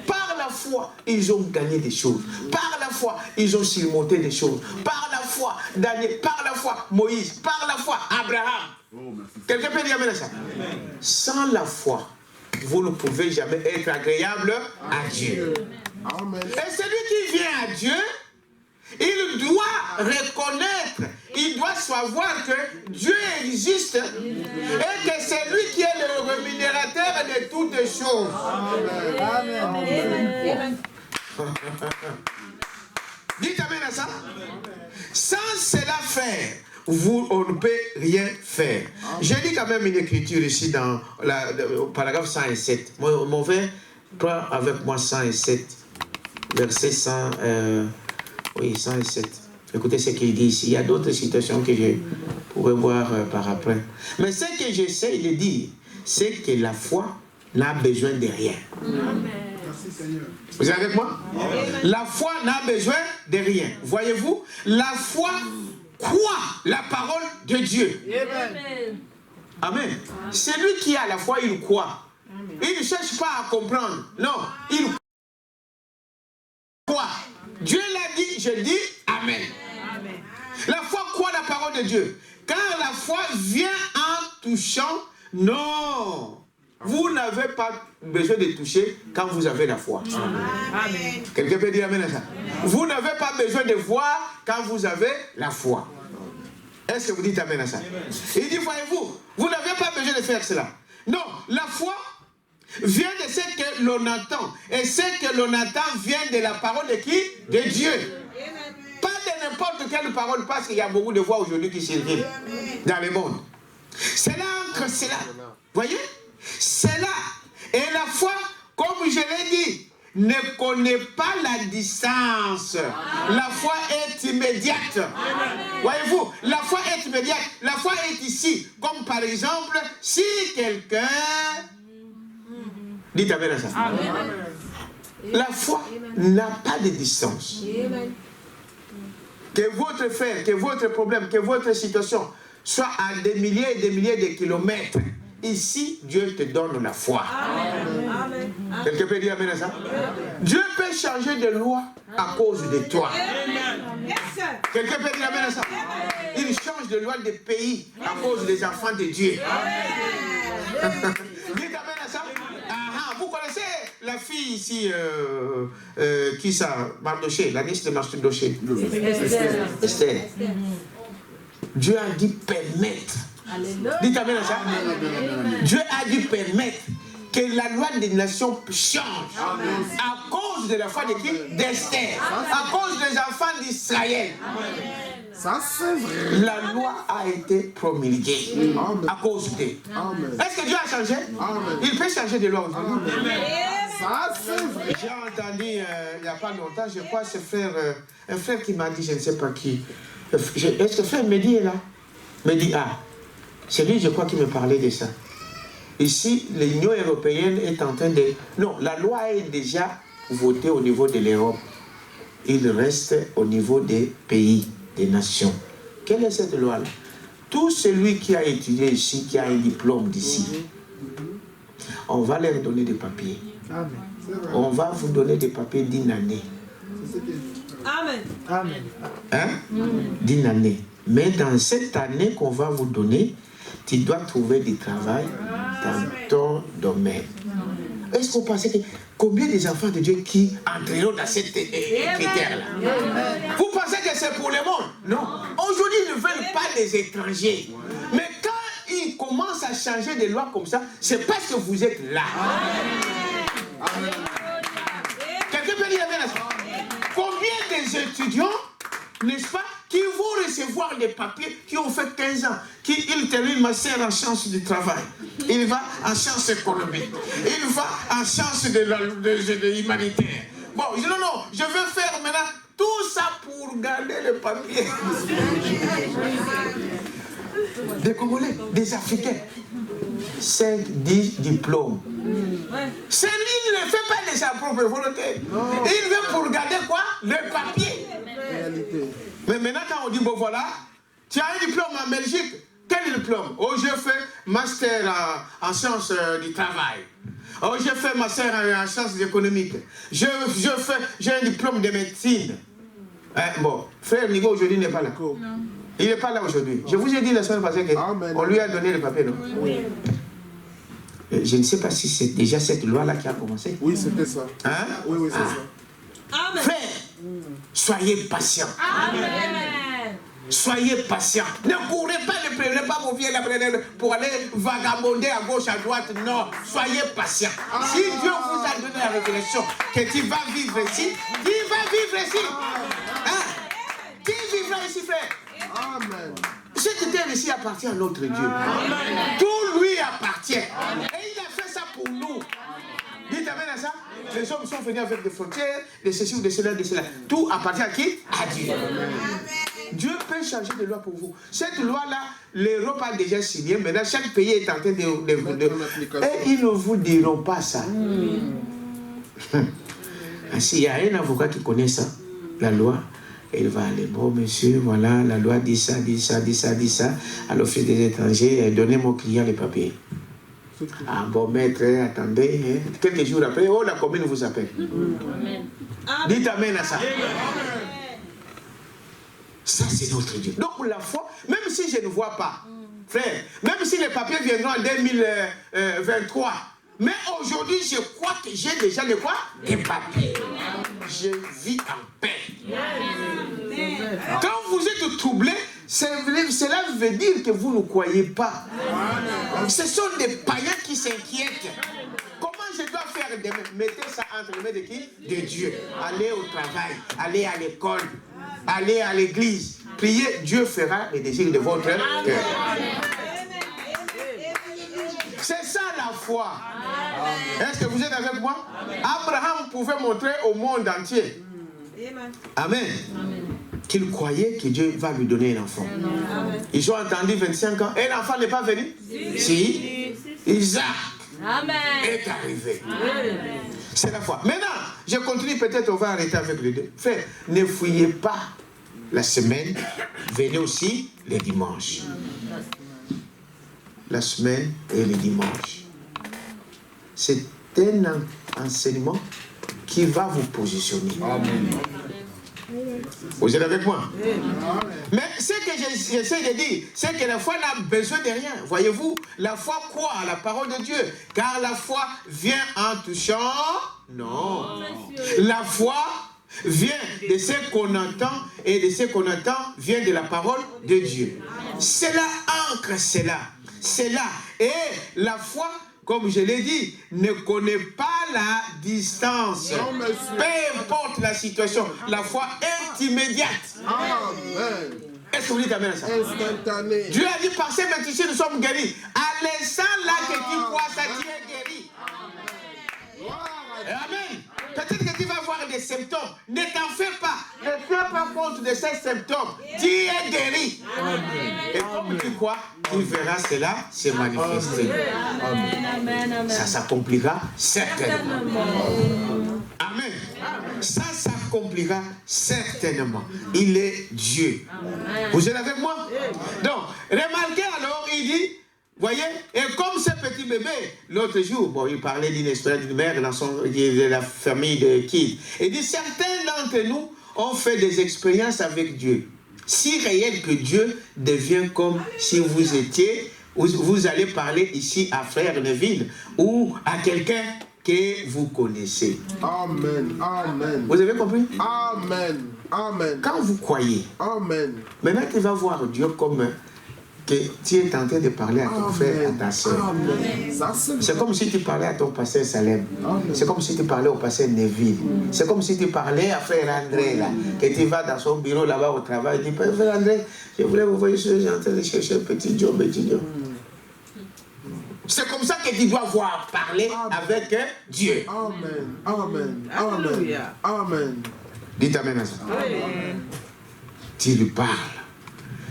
Par la foi, ils ont gagné des choses. Par la foi, ils ont surmonté des choses. Par la foi, Daniel. Par la foi, Moïse. Par la foi, Abraham. Quelqu'un peut dire amen à ça? Sans la foi, vous ne pouvez jamais être agréable à Dieu. Et celui qui vient à Dieu, il doit reconnaître, il doit savoir que Dieu existe et que c'est lui qui est le rémunérateur de toutes choses. Amen. Dites amen à ça. Sans cela faire, on ne peut rien faire. J'ai dit quand même une écriture ici dans le paragraphe 107. Mon frère, prends avec moi 107, verset 100. Oui, 107. Écoutez ce qu'il dit ici. Il y a d'autres citations que je pourrais voir par après. Mais ce que j'essaie de dire, c'est que la foi n'a besoin de rien. Amen. Merci Seigneur. Vous êtes avec moi? Amen. La foi n'a besoin de rien. Voyez-vous, la foi croit la parole de Dieu. Amen. Amen. Celui qui a la foi, il croit. Il ne cherche pas à comprendre. Non, il croit. Dieu l'a dit, je dis Amen. Amen. La foi croit la parole de Dieu. Car la foi vient en touchant. Non. Vous n'avez pas besoin de toucher quand vous avez la foi. Amen. Quelqu'un peut dire Amen à ça? Vous n'avez pas besoin de voir quand vous avez la foi. Est-ce que vous dites Amen à ça? Il dit, voyez-vous, vous n'avez pas besoin de faire cela. Non, la foi vient de ce que l'on entend. Et ce que l'on entend vient de la parole de qui? De Dieu. Pas de n'importe quelle parole, parce qu'il y a beaucoup de voix aujourd'hui qui circulent dans le monde. C'est là que c'est là. Voyez? C'est là. Et la foi, comme je l'ai dit, ne connaît pas la distance. La foi est immédiate. Voyez-vous, la foi est immédiate. La foi est ici. Comme par exemple, si quelqu'un... Dites Amen à ça. Amen. La foi n'a pas de distance. Amen. Que votre frère, que votre problème, que votre situation soit à des milliers et des milliers de kilomètres, ici, Dieu te donne la foi. Amen. Quelqu'un peut dire Amen à ça? Dieu peut changer de loi à cause de toi. Quelqu'un peut dire Amen à ça? Il change de loi de pays à cause des enfants de Dieu. Dites Amen à ça? Vous connaissez la fille ici, qui ça? Mardoché, la nièce de Mardoché. Esther. Dieu a dit permettre. Dites Amen à ça. Dieu a dit permettre que la loi des nations change. À cause de la foi de qui? D'Esther. À cause des enfants d'Israël. Ça, c'est vrai. La loi a été promulguée à cause d'eux. Est-ce que Dieu a changé? Il peut changer de loi aujourd'hui. Ça, c'est vrai. J'ai entendu il n'y a pas longtemps, je crois, ce frère, un frère qui m'a dit, je ne sais pas qui. Est-ce que frère Mehdi est là? Mehdi, c'est lui, je crois, qui me parlait de ça. Ici, l'Union européenne est en train de... Non, la loi est déjà votée au niveau de l'Europe. Il reste au niveau des pays, des nations. Quelle est cette loi-là? Tout celui qui a étudié ici, qui a un diplôme d'ici, on va leur donner des papiers. On va vous donner des papiers d'une année. Amen. Hein? D'une année. Mais dans cette année qu'on va vous donner, tu dois trouver du travail dans ton domaine. Est-ce que vous pensez que combien des enfants de Dieu qui entreront dans cette critère-là? Vous pensez que c'est pour le monde? Non. Aujourd'hui, ils ne veulent pas les étrangers. Mais quand ils commencent à changer des lois comme ça, c'est parce que vous êtes là. Quelqu'un peut dire amen à ça? Combien des étudiants, n'est-ce pas, qui vont recevoir des papiers, qui ont fait 15 ans, ils terminent master en sciences du travail, il va en sciences économiques, il va en sciences de l'humanitaire. Bon, je dis non, je veux faire maintenant tout ça pour garder le papier. Des Congolais, des Africains, 5, 10 diplômes. C'est lui, il ne le fait pas de sa propre volonté. Il veut pour garder quoi? Le papier. Mais maintenant, quand on dit, bon voilà, tu as un diplôme en Belgique. Quel diplôme? Oh, je fais master en sciences du travail. Oh, je fais master en sciences économiques. J'ai un diplôme de médecine. Bon, frère Nigo aujourd'hui n'est pas là. Il n'est pas là aujourd'hui. Je vous ai dit la semaine passée qu'on lui a donné le papier, non? Oui. Je ne sais pas si c'est déjà cette loi-là qui a commencé. Oui, c'était ça. Hein? Oui, c'est ça. Amen. Frère, soyez patients. Amen. Soyez patients. Ne courez pas, ne prenez pas vos vieux pour aller vagabonder à gauche, à droite. Non, soyez patients. Si Dieu vous a donné la révélation que tu vas vivre ici, tu vas vivre ici. Hein? Qui vivra ici, frère? Amen. Cette terre ici appartient à notre Dieu. Amen. Tout lui appartient. Amen. Et il a fait ça pour nous. Dites amen à ça. Les hommes sont venus avec des frontières, de ceci ou de cela, de cela. Tout appartient à qui? À Dieu. Amen. Dieu peut changer de loi pour vous. Cette loi-là, l'Europe a déjà signé. Maintenant, chaque pays est en train de... Et ils ne vous diront pas ça. S'il y a un avocat qui connaît ça, la loi, il va aller, bon monsieur, voilà, la loi dit ça, dit ça, dit ça, dit ça, à l'office des étrangers, donnez mon client les papiers. Ah bon maître, attendez, hein. Quelques jours après, oh la commune vous appelle. Amen. Dites amen à ça. Ça c'est notre Dieu. Donc pour la foi, même si je ne vois pas, frère, même si les papiers viendront en 2023, mais aujourd'hui je crois que j'ai déjà les quoi? Les papiers. Je vis en paix. Quand vous êtes troublé, cela veut dire que vous ne croyez pas. Ce sont des païens qui s'inquiètent. Comment je dois faire? Mettez ça entre les mains de qui? De Dieu. Allez au travail, allez à l'école, allez à l'église. Priez, Dieu fera les désirs de votre cœur. C'est ça la foi. Est-ce que vous êtes avec moi? Abraham pouvait montrer au monde entier. Amen. Qu'il croyait que Dieu va lui donner un enfant. Ils ont entendu 25 ans. Et l'enfant n'est pas venu? Si. Isaac est arrivé. C'est la foi. Maintenant, je continue, peut-être on va arrêter avec les deux. Frère, ne fouillez pas la semaine. Venez aussi les dimanches. La semaine et les dimanches. C'est un enseignement qui va vous positionner. Amen. Vous êtes avec moi? Mais ce que j'essaie de dire, c'est que la foi n'a besoin de rien. Voyez-vous, la foi croit à la parole de Dieu. Car la foi vient en touchant. Non. La foi vient de ce qu'on entend, et de ce qu'on entend vient de la parole de Dieu. Cela ancre cela. C'est là. Et la foi comme je l'ai dit, ne connaît pas la distance. Peu importe la situation, la foi est immédiate. Amen. Est-ce que vous dites amen à ça? Instantané. Dieu a dit, par ces médecins, nous sommes guéris. À l'instant là que tu crois, ça tu es guéri. Amen. Peut-être que tu vas avoir des symptômes. Ne t'en fais pas. Ne tiens pas compte de ces symptômes. Tu es guéri. Et comme tu crois, tu verras cela se manifester. Ça s'accomplira certainement. Amen. Ça s'accomplira certainement. Il est Dieu. Vous êtes avec moi? Donc, remarquez alors, il dit, voyez, et comme ce petit bébé, l'autre jour, bon, il parlait d'une expérience d'une mère de la famille de Kid. Il dit, certains d'entre nous ont fait des expériences avec Dieu. Si réel que Dieu devient comme si vous étiez, vous allez parler ici à Frère Neville ou à quelqu'un que vous connaissez. Amen. Amen. Vous avez compris? Amen. Amen. Quand vous croyez, Amen. maintenant tu vas voir Dieu comme que tu es en train de parler à ton frère, à ta soeur. C'est comme si tu parlais à ton pasteur Salem. C'est comme si tu parlais au pasteur Neville. C'est comme si tu parlais à frère André, là, que tu vas dans son bureau là-bas au travail. Tu dis, frère André, je voulais vous voir, je suis en train de chercher un petit job étudiant. C'est comme ça que tu dois voir parler avec Dieu. Amen. Amen. Amen. Amen. Dites amen à ça. Tu lui parles.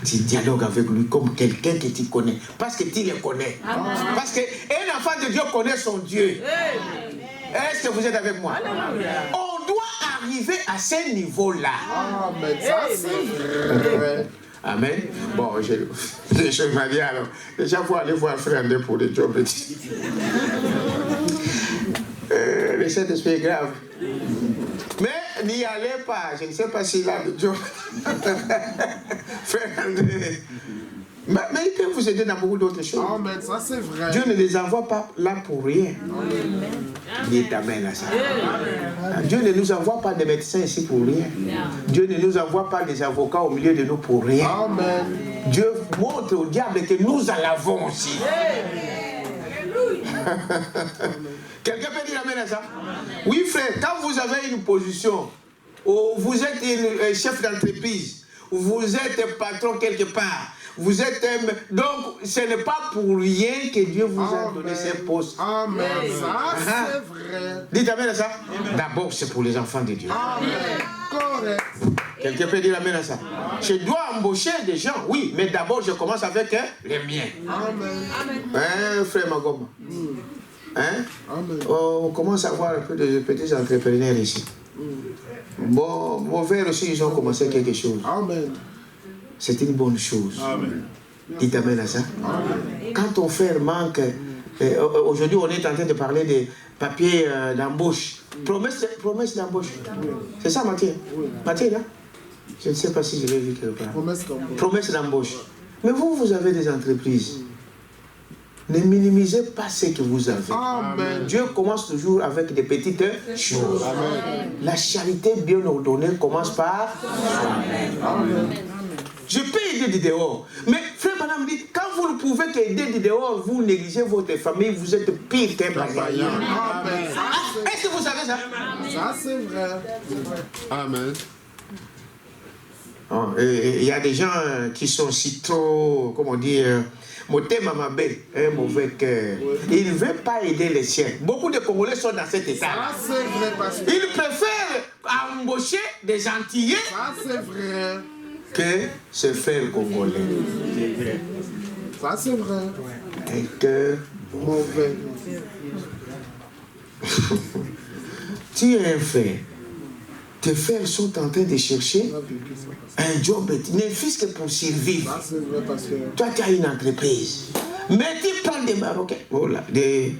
Tu dialogues avec lui comme quelqu'un que tu connais. Parce que tu le connais. Parce qu'un enfant de Dieu connaît son Dieu. Est-ce que vous êtes avec moi? On doit arriver à ce niveau-là. Amen. Ça, c'est vrai. Amen. Bon, je m'ai dit alors, déjà vous allez voir frère André pour le job. Le Saint-Esprit est grave. Mais n'y allez pas, je ne sais pas s'il a le job. Frère André. Mais il peut vous aider dans beaucoup d'autres choses. Amen, ça c'est vrai. Dieu ne les envoie pas là pour rien. Dites amen à ça. Dieu ne nous envoie pas des médecins ici pour rien. Dieu ne nous envoie pas des avocats au milieu de nous pour rien. Amen. Dieu montre au diable que nous en avons aussi. Quelqu'un peut dire amen à ça? Oui frère, quand vous avez une position, vous êtes chef d'entreprise, vous êtes patron quelque part, vous êtes... Donc, ce n'est pas pour rien que Dieu vous a donné ces postes. Amen. Ça, c'est vrai. Dites amen à ça. D'abord, c'est pour les enfants de Dieu. Amen. Correct. Quelqu'un peut dire amen à ça. Je dois embaucher des gens, oui, mais d'abord, je commence avec les miens. Amen. Hein, frère Magoma? Hein? Amen. On commence à voir un peu de petits entrepreneurs ici. Bon, mon frère aussi, ils ont commencé quelque chose. Amen. C'est une bonne chose. Amen. Dites amen à ça. Amen. Quand ton frère manque, aujourd'hui on est en train de parler des papiers d'embauche. Promesse d'embauche. C'est ça Mathieu? Mathieu là? Je ne sais pas si je l'ai vu quelque part. Promesse d'embauche. Mais vous avez des entreprises. Ne minimisez pas ce que vous avez. Amen. Dieu commence toujours avec des petites choses. Amen. La charité bien ordonnée commence par soi-même. Amen. Je peux aider du dehors. Mais frère Madame dit, quand vous ne pouvez qu'aider du dehors, vous négligez votre famille, vous êtes pire qu'un païen. Amen. Est-ce que vous savez ça? Ça c'est vrai. Amen. Il y a des gens qui sont si trop, comment dire, un mauvais cœur. Ils ne veulent pas aider les siens. Beaucoup de Congolais sont dans cet état. Ça c'est vrai parce que... Ils préfèrent embaucher des Antillais Ça c'est vrai. que se faire Congolais. Ça c'est vrai. Un cœur Mauvais. Tu es un frère. Tes frères sont en train de chercher un job, ne fût-ce que pour survivre. Ça c'est vrai parce que... Toi, tu as une entreprise. Mais tu prends des Marocains. Voilà, des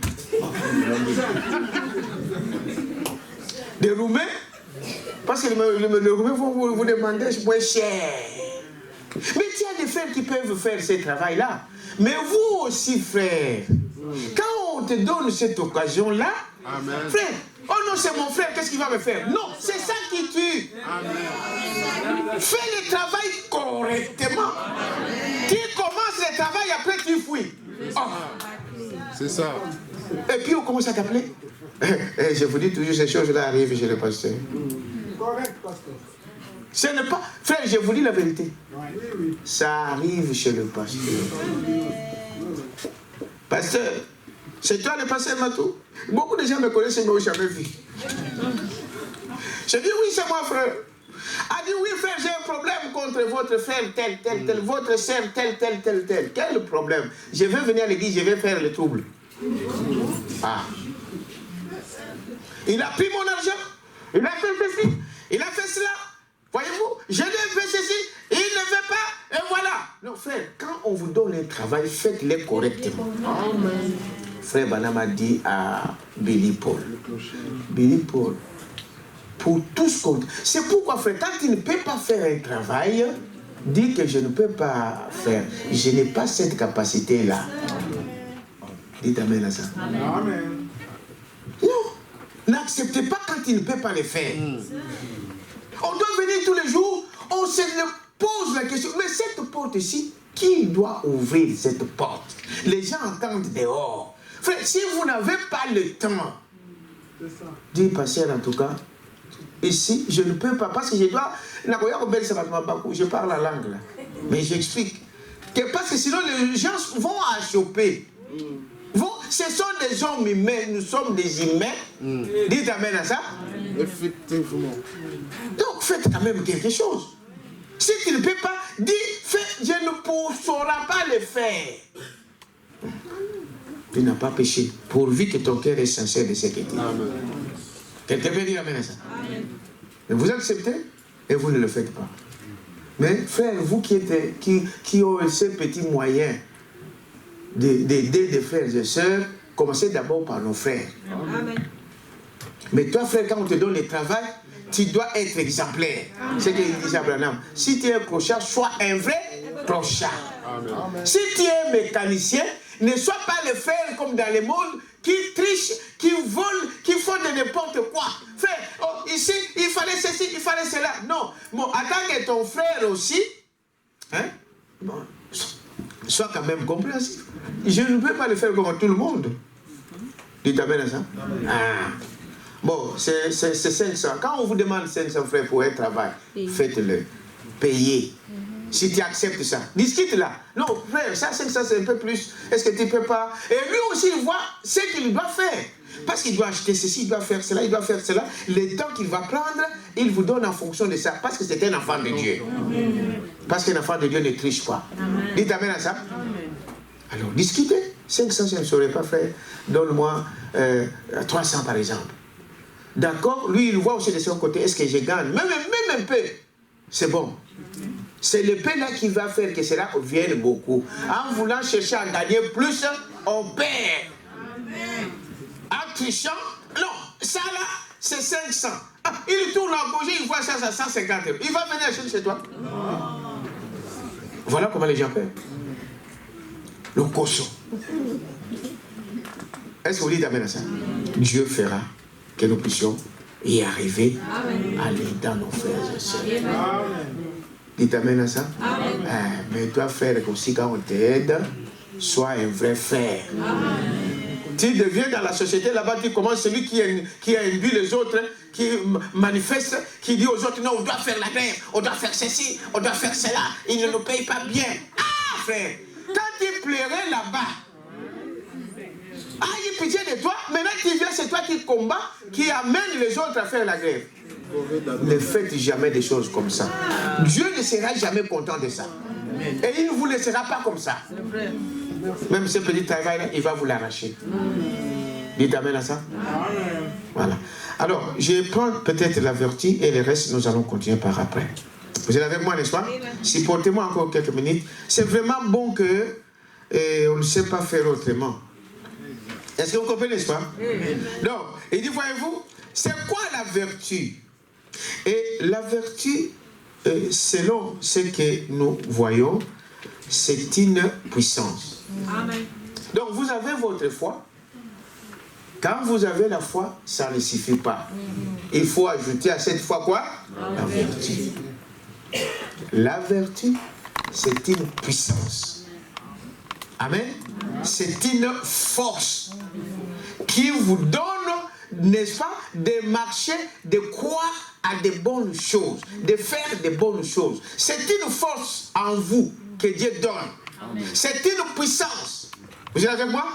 Roumains. Parce que les Roumains vont vous demander moins cher. Mais tu as des frères qui peuvent faire ce travail-là. Mais vous aussi, frère, quand on te donne cette occasion-là, frère, oh non, c'est mon frère, qu'est-ce qu'il va me faire? Non, c'est ça qui tue. Amen. Fais le travail correctement. Tu commences le travail, après tu fuis. Oh. C'est ça. Et puis on commence à t'appeler. Je vous dis toujours, ces choses-là arrivent chez le pasteur. Correct, pasteur. Ce n'est pas... Frère, je vous dis la vérité. Ça arrive chez le pasteur. Pasteur, c'est toi le pasteur Matou? Beaucoup de gens me connaissent mais n'ont jamais vu. Je dis oui, c'est moi, frère. A dit oui, frère, j'ai un problème contre votre frère tel, votre sœur tel. Quel problème? Je vais venir à l'église, je vais faire le trouble. Ah. Il a pris mon argent, il a fait ceci, il a fait cela. Voyez-vous, je lui ai fait ceci, il ne veut pas, et voilà. Non, frère, quand on vous donne un travail, faites-le correctement. Amen. Frère Branham a dit à Billy Paul, pour tous compte. C'est pourquoi, frère, quand tu ne peux pas faire un travail, dis que je ne peux pas faire. Je n'ai pas cette capacité-là. Dites amen à ça. Amen. Non, n'acceptez pas quand il ne peut pas le faire. On doit venir tous les jours, on se pose la question, mais cette porte-ci, qui doit ouvrir cette porte? Les gens entendent dehors. Frère, si vous n'avez pas le temps, dis pasteur en tout cas, ici, je ne peux pas, parce que je dois, je parle la langue là, mais j'explique, parce que sinon les gens vont achoper. Ce sont des hommes humains, nous sommes des humains. Dites amen à ça. Effectivement. Donc faites quand même quelque chose. Si tu ne peux pas, dis, je ne saurais pas le faire. Tu n'as pas péché, pourvu que ton cœur est sincère de ce que tu dis. Quelqu'un peut dire amen à ça. Amen. Mais vous acceptez et vous ne le faites pas. Mais frère, vous qui ont ces petits moyens d'aider des frères et sœurs, commencez d'abord par nos frères. Amen. Mais toi, frère, quand on te donne le travail, tu dois être exemplaire. C'est ce qu'il dit à Branham. Si tu es un clochard, sois un vrai clochard. Amen. Si tu es un mécanicien, ne sois pas le frère comme dans le monde qui triche, qui vole, qui font de n'importe quoi. Frère, oh, ici, il fallait ceci, il fallait cela. Non, bon, attends que ton frère aussi, hein, bon, sois quand même compréhensif. Je ne peux pas le faire comme tout le monde. Dites amen à ça. Ah. Bon, c'est 500. Quand on vous demande 500 frères pour un travail, faites-le. Payez. Si tu acceptes ça, discute là. Non, frère, ça 500 c'est un peu plus. Est-ce que tu ne peux pas? Et lui aussi, il voit ce qu'il doit faire. Parce qu'il doit acheter ceci, il doit faire cela, il doit faire cela. Le temps qu'il va prendre, il vous donne en fonction de ça. Parce que c'est un enfant de Dieu. Parce qu'un enfant de Dieu ne triche pas. Dites amen à ça. Alors, discutez. 500, je ne saurais pas faire. Donne-moi 300 par exemple. D'accord? Lui, il voit aussi de son côté. Est-ce que je gagne? Même un peu. C'est bon. C'est le pain là qui va faire que cela vienne beaucoup. En voulant chercher à gagner plus, on perd. En trichant, non, ça là, c'est 500. Ah, il tourne en gauche, il voit ça, 150 €. Il va venir acheter chez toi. Voilà comment les gens perdent. Le cochon. Est-ce que vous dites amen à ça? Dieu fera que nous puissions y arriver à aller dans nos frères et sœurs. Dites amen à ça. Amen. Mais toi, frère, aussi quand on t'aide, sois un vrai frère. Amen. Tu deviens dans la société là-bas, tu commences celui qui a induit les autres, qui manifeste, qui dit aux autres, non, on doit faire la grève, on doit faire ceci, on doit faire cela, ils ne nous payent pas bien. Ah, frère, quand tu pleurais là-bas, il pitié de toi, maintenant tu viens, c'est toi qui combats, qui amène les autres à faire la grève. Ne faites jamais des choses comme ça. Dieu ne sera jamais content de ça. Et il ne vous laissera pas comme ça. Même ce petit travail-là, il va vous l'arracher. Dites amen à ça. Voilà. Alors, je prends peut-être la vertu et le reste, nous allons continuer par après. Vous êtes avec moi, n'est-ce pas? Supportez-moi encore quelques minutes. C'est vraiment bon que on ne sait pas faire autrement. Est-ce que vous comprenez, n'est-ce pas? Donc, il dit, voyez-vous, c'est quoi la vertu? Et la vertu, selon ce que nous voyons, c'est une puissance. Amen. Donc vous avez votre foi. Quand vous avez la foi, ça ne suffit pas. Il faut ajouter à cette foi quoi? La vertu. La vertu, c'est une puissance. Amen. C'est une force. qui vous donne, n'est-ce pas, de marcher, de croire à de bonnes choses, de faire de bonnes choses. C'est une force en vous que Dieu donne. C'est une puissance. Vous êtes avec moi?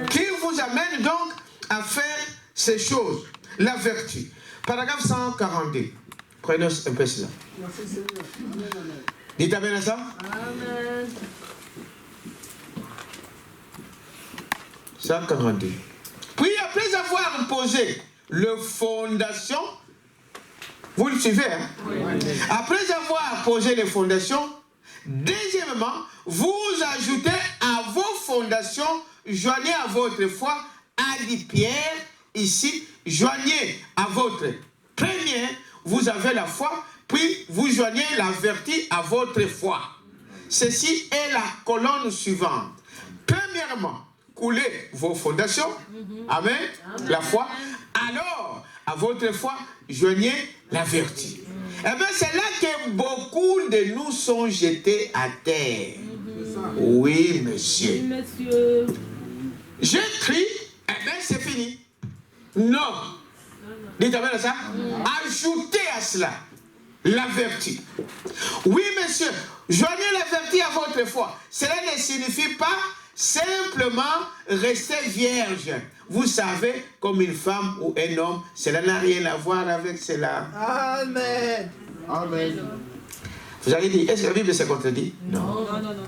Qui vous amène donc à faire ces choses. La vertu. Paragraphe 142. Prenez un peu cela. Merci Seigneur. Amen, amen. Dites amen à ça. Amen. 142. Puis après avoir posé le fondation, vous le suivez, hein? Oui. Après avoir posé les fondations, deuxièmement, vous ajoutez à vos fondations, joignez à votre foi, a dit Pierre, ici, joignez à votre première, vous avez la foi, puis vous joignez la vertu à votre foi. Ceci est la colonne suivante. Premièrement, coulez vos fondations. Amen. Amen. La foi. Alors, à votre foi, joignez la vertu. Eh bien, c'est là que beaucoup de nous sont jetés à terre. Oui, monsieur. Oui, monsieur. J'écris, eh bien, c'est fini. Non. Dites amen à ça. Ajoutez à cela la vertu. Oui, monsieur. Joignez la vertu à votre foi. Cela ne signifie pas simplement rester vierge. Vous savez, comme une femme ou un homme, cela n'a rien à voir avec cela. Amen. Amen. Vous allez dire, est-ce que la Bible se contredit? Non. Non, non, non.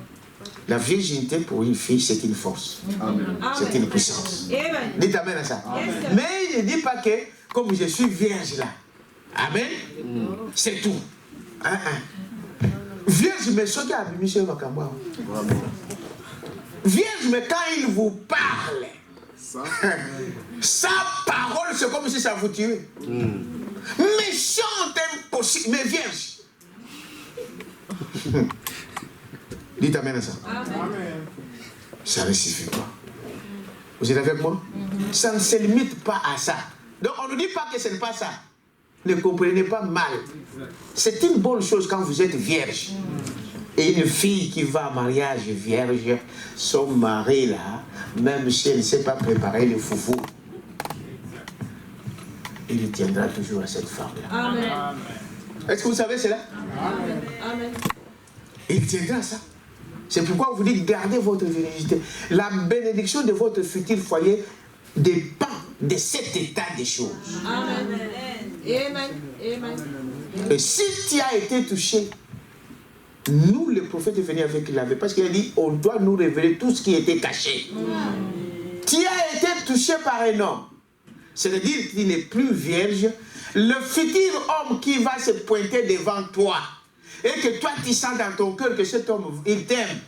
La virginité pour une fille, c'est une force. Amen. C'est une puissance. Amen. Dites amen à ça. Amen. Mais il ne dit pas que, comme je suis vierge là, amen, c'est tout. Vierge, mais ce qui a abîmé chez Makamba. Vierge, mais quand il vous parle, sa parole, c'est comme si ça vous tuait. Méchante, impossible, mais vierge. Dites amen à ça. Amen. Ça ne suffit pas. Vous êtes avec moi? Ça ne se limite pas à ça. Donc on ne dit pas que ce n'est pas ça. Ne comprenez pas mal. C'est une bonne chose quand vous êtes vierge. Et une fille qui va en mariage vierge, son mari là, même si elle ne sait pas préparer le foufou, il tiendra toujours à cette femme-là. Amen. Est-ce que vous savez cela? Amen. Amen. Il tiendra à ça. C'est pourquoi vous dites gardez votre virginité. La bénédiction de votre futur foyer dépend de cet état des choses. Amen. Amen. Amen. Et si tu as été touché, nous, les prophètes, venus avec l'avait, parce qu'il a dit on doit nous révéler tout ce qui était caché. Tu as été touché par un homme, c'est-à-dire qu'il n'est plus vierge. Le futur homme qui va se pointer devant toi, et que toi tu sens dans ton cœur que cet homme, il t'aime.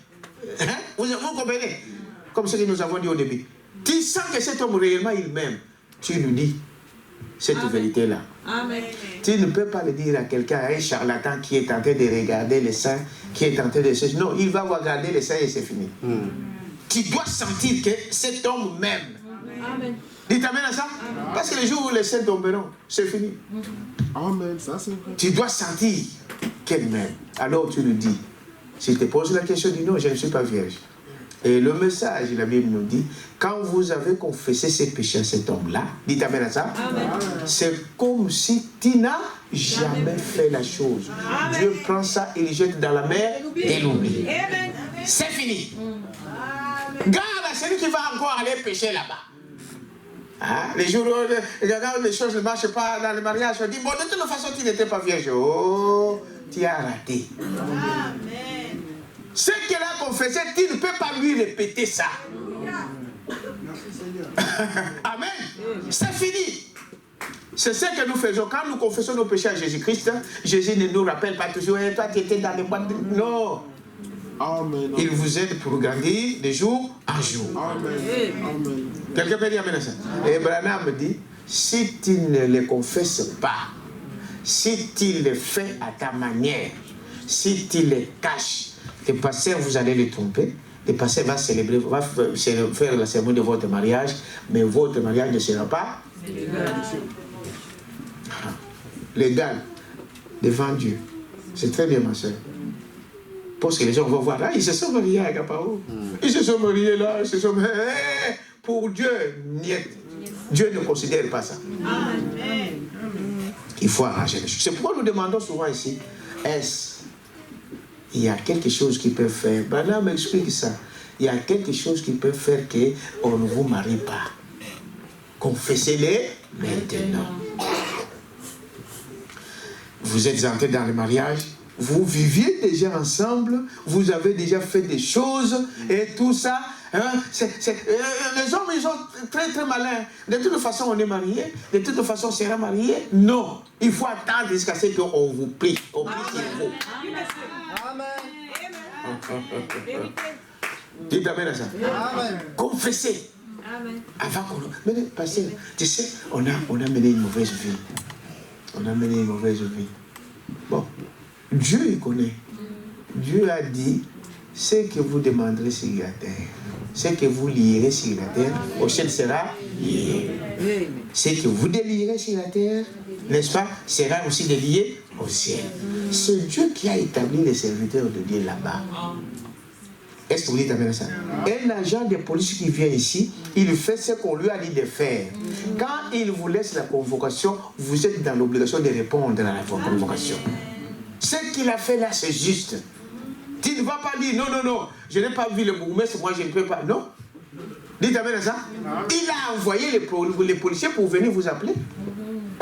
Hein? Vous comprenez? Comme ce que nous avons dit au début. Tu sens que cet homme réellement il m'aime. Tu lui dis cette vérité-là. Amen. Tu ne peux pas le dire à quelqu'un, à un charlatan qui est en train de regarder les seins, qui est en train de se... Non, il va regarder les seins et c'est fini. Tu dois sentir que cet homme m'aime. Amen. Dites amen à ça. Parce que le jour où les seins tomberont, c'est fini. Amen, ça c'est vrai. Tu dois sentir qu'elle m'aime. Alors tu lui dis. S'il te pose la question, dis non, je ne suis pas vierge. Et le message, la Bible nous dit, quand vous avez confessé ses péchés à cet homme-là, dites amen à ça, c'est comme si tu n'as jamais fait la chose. Amen. Dieu prend ça et le jette dans la mer et l'oublie. C'est fini. Garde à celui qui va encore aller pécher là-bas. Hein? Les jours où les choses ne marchent pas dans le mariage, on dit, bon, de toute façon, tu n'étais pas vierge. Oh, tu as raté. Amen. Ce qu'elle a confessé, tu ne peux pas lui répéter ça. Amen. C'est fini. C'est ce que nous faisons. Quand nous confessons nos péchés à Jésus-Christ, Jésus ne nous rappelle pas toujours, hey, toi qui étais dans les boîtes. Non. Amen. Il vous aide pour grandir de jour en jour. Amen. Amen. Quelqu'un peut dire amen à ça? Et Branham dit, si tu ne le confesses pas, si tu le fais à ta manière, si tu le caches, le pasteur, vous allez le tromper. Le pasteur va célébrer, va faire la cérémonie de votre mariage, mais votre mariage ne sera pas légal devant Dieu. C'est très bien, ma soeur. Parce que les gens vont voir, là, ils se sont mariés à Agapao. Ils se sont mariés là, ils se sont mariés. Pour Dieu, niet. Dieu ne considère pas ça. Amen. Il faut arranger les choses. C'est pourquoi nous demandons souvent ici, est-ce il y a quelque chose qui peut faire? Branham m'explique ça. Il y a quelque chose qui peut faire qu'on ne vous marie pas. Confessez-les maintenant. Vous êtes entrés dans le mariage, vous viviez déjà ensemble, vous avez déjà fait des choses et tout ça. Hein, les hommes, ils sont très très malins. De toute façon, on est mariés. De toute façon, on sera marié. Non. Il faut attendre jusqu'à ce qu'on vous prie. On prie sur vous. Dites amen à ça. Amen. Confessez. Amen. Avant qu'on... Mais pasteur, tu sais, on a mené une mauvaise vie. On a mené une mauvaise vie. Bon, Dieu, il connaît. Dieu a dit, ce que vous demanderez sur la terre, ce que vous lierez sur la terre, au ciel sera lié. Ce que vous délierez sur la terre, n'est-ce pas, sera aussi délié au ciel. C'est Dieu qui a établi les serviteurs de Dieu là-bas. Est-ce que vous dites amen ça? Un agent de police qui vient ici, il fait ce qu'on lui a dit de faire. Quand il vous laisse la convocation, vous êtes dans l'obligation de répondre à la convocation. Ce qu'il a fait là, c'est juste. Tu ne vas pas dire non, non, non, je n'ai pas vu le bourgmestre, moi je ne peux pas. Non. Dites amen à ça. Il a envoyé les policiers pour venir vous appeler.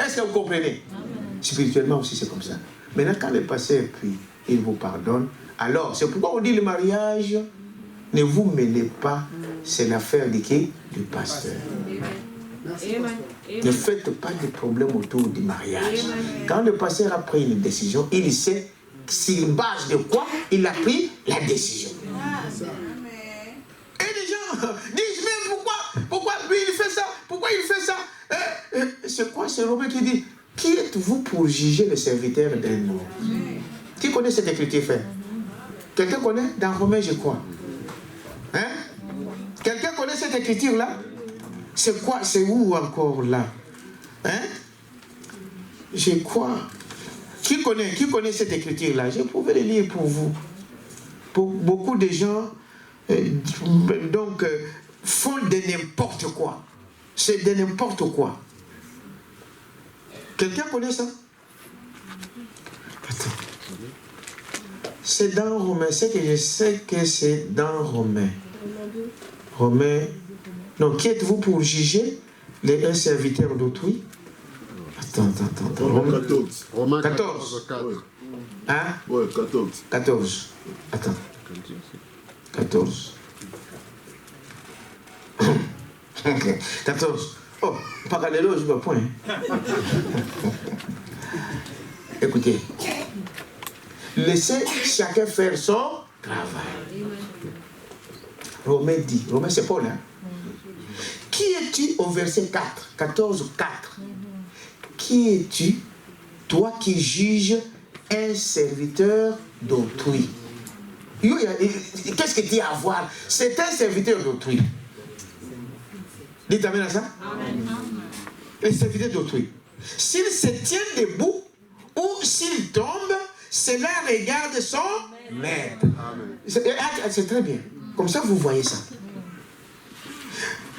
Est-ce que vous comprenez? Spirituellement aussi, c'est comme ça. Maintenant, quand le pasteur puis il vous pardonne, alors c'est pourquoi on dit le mariage, ne vous mêlez pas, c'est l'affaire de qui? Du pasteur. Amen. Ne faites pas de problème autour du mariage. Quand le pasteur a pris une décision, il sait sur base de quoi il a pris la décision. Et les gens disent, mais pourquoi lui il fait ça? Pourquoi il fait ça? C'est quoi? C'est Romain qui dit, qui êtes-vous pour juger le serviteur d'un homme? Qui connaît cette écriture fait? Quelqu'un connaît? Dans Romain, je crois. Hein? Quelqu'un connaît cette écriture-là? C'est quoi? C'est où encore là? Hein? Je crois. Qui connaît cette écriture-là? Je pouvais le lire pour vous. Pour beaucoup de gens, font de n'importe quoi. C'est de n'importe quoi. Quelqu'un connaît ça? Attends. C'est dans Romain. C'est que je sais que c'est dans Romain. Romain. Non, qui êtes-vous pour juger un serviteur d'autrui? Attends. Romain 14. Romains 14. 4. Hein? Ouais, 14. 14. Attends. 14. 14. Oh, pas qu'à l'éloge, je vois point. Écoutez. Laissez chacun faire son travail. Romain dit. Romain, c'est Paul, hein? Qui es-tu au verset 4, 14, 4? Qui es-tu, toi qui juges un serviteur d'autrui? Qu'est-ce que tu as à voir? C'est un serviteur d'autrui. Dites amen à ça? Un serviteur d'autrui. S'il se tient debout ou s'il tombe, cela regarde son maître. C'est très bien. Comme ça, vous voyez ça.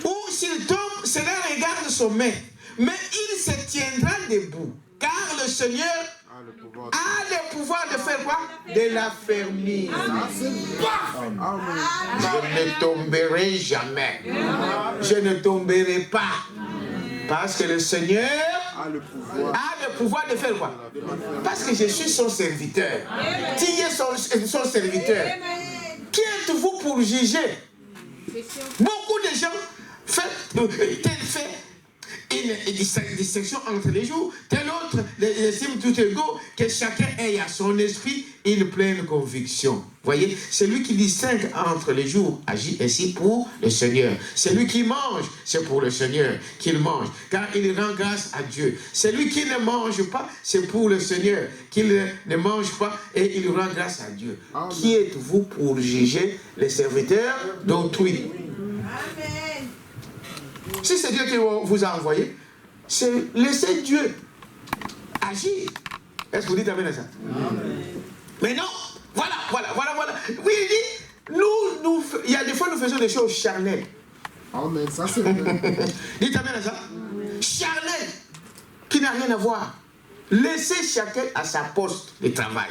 Ou s'il tombe, cela regarde son maître. Mais il se tiendra debout. Car le Seigneur a le pouvoir de faire quoi? De l'affermir. Je ne tomberai jamais. Je ne tomberai pas. Parce que le Seigneur a le pouvoir de faire quoi? Parce que je suis son serviteur. Qui est son serviteur? Qui êtes-vous pour juger? Beaucoup de gens fait une distinction entre les jours, tel autre les estime tout égaux, que chacun ait à son esprit une pleine conviction. Voyez, celui qui distingue entre les jours agit ainsi pour le Seigneur. Celui qui mange, c'est pour le Seigneur qu'il mange, car il rend grâce à Dieu. Celui qui ne mange pas, c'est pour le Seigneur qu'il ne mange pas et il rend grâce à Dieu. Amen. Qui êtes-vous pour juger les serviteurs d'autrui? Amen. Si c'est Dieu qui vous a envoyé, c'est laisser Dieu agir. Est-ce que vous dites amen à ça? Amen. Mais non, voilà. Oui, il dit, il y a des fois nous faisons des choses charnelles. Amen. Ça, c'est vrai. Dites amen à ça. Charnel, qui n'a rien à voir. Laissez chacun à sa poste de travail.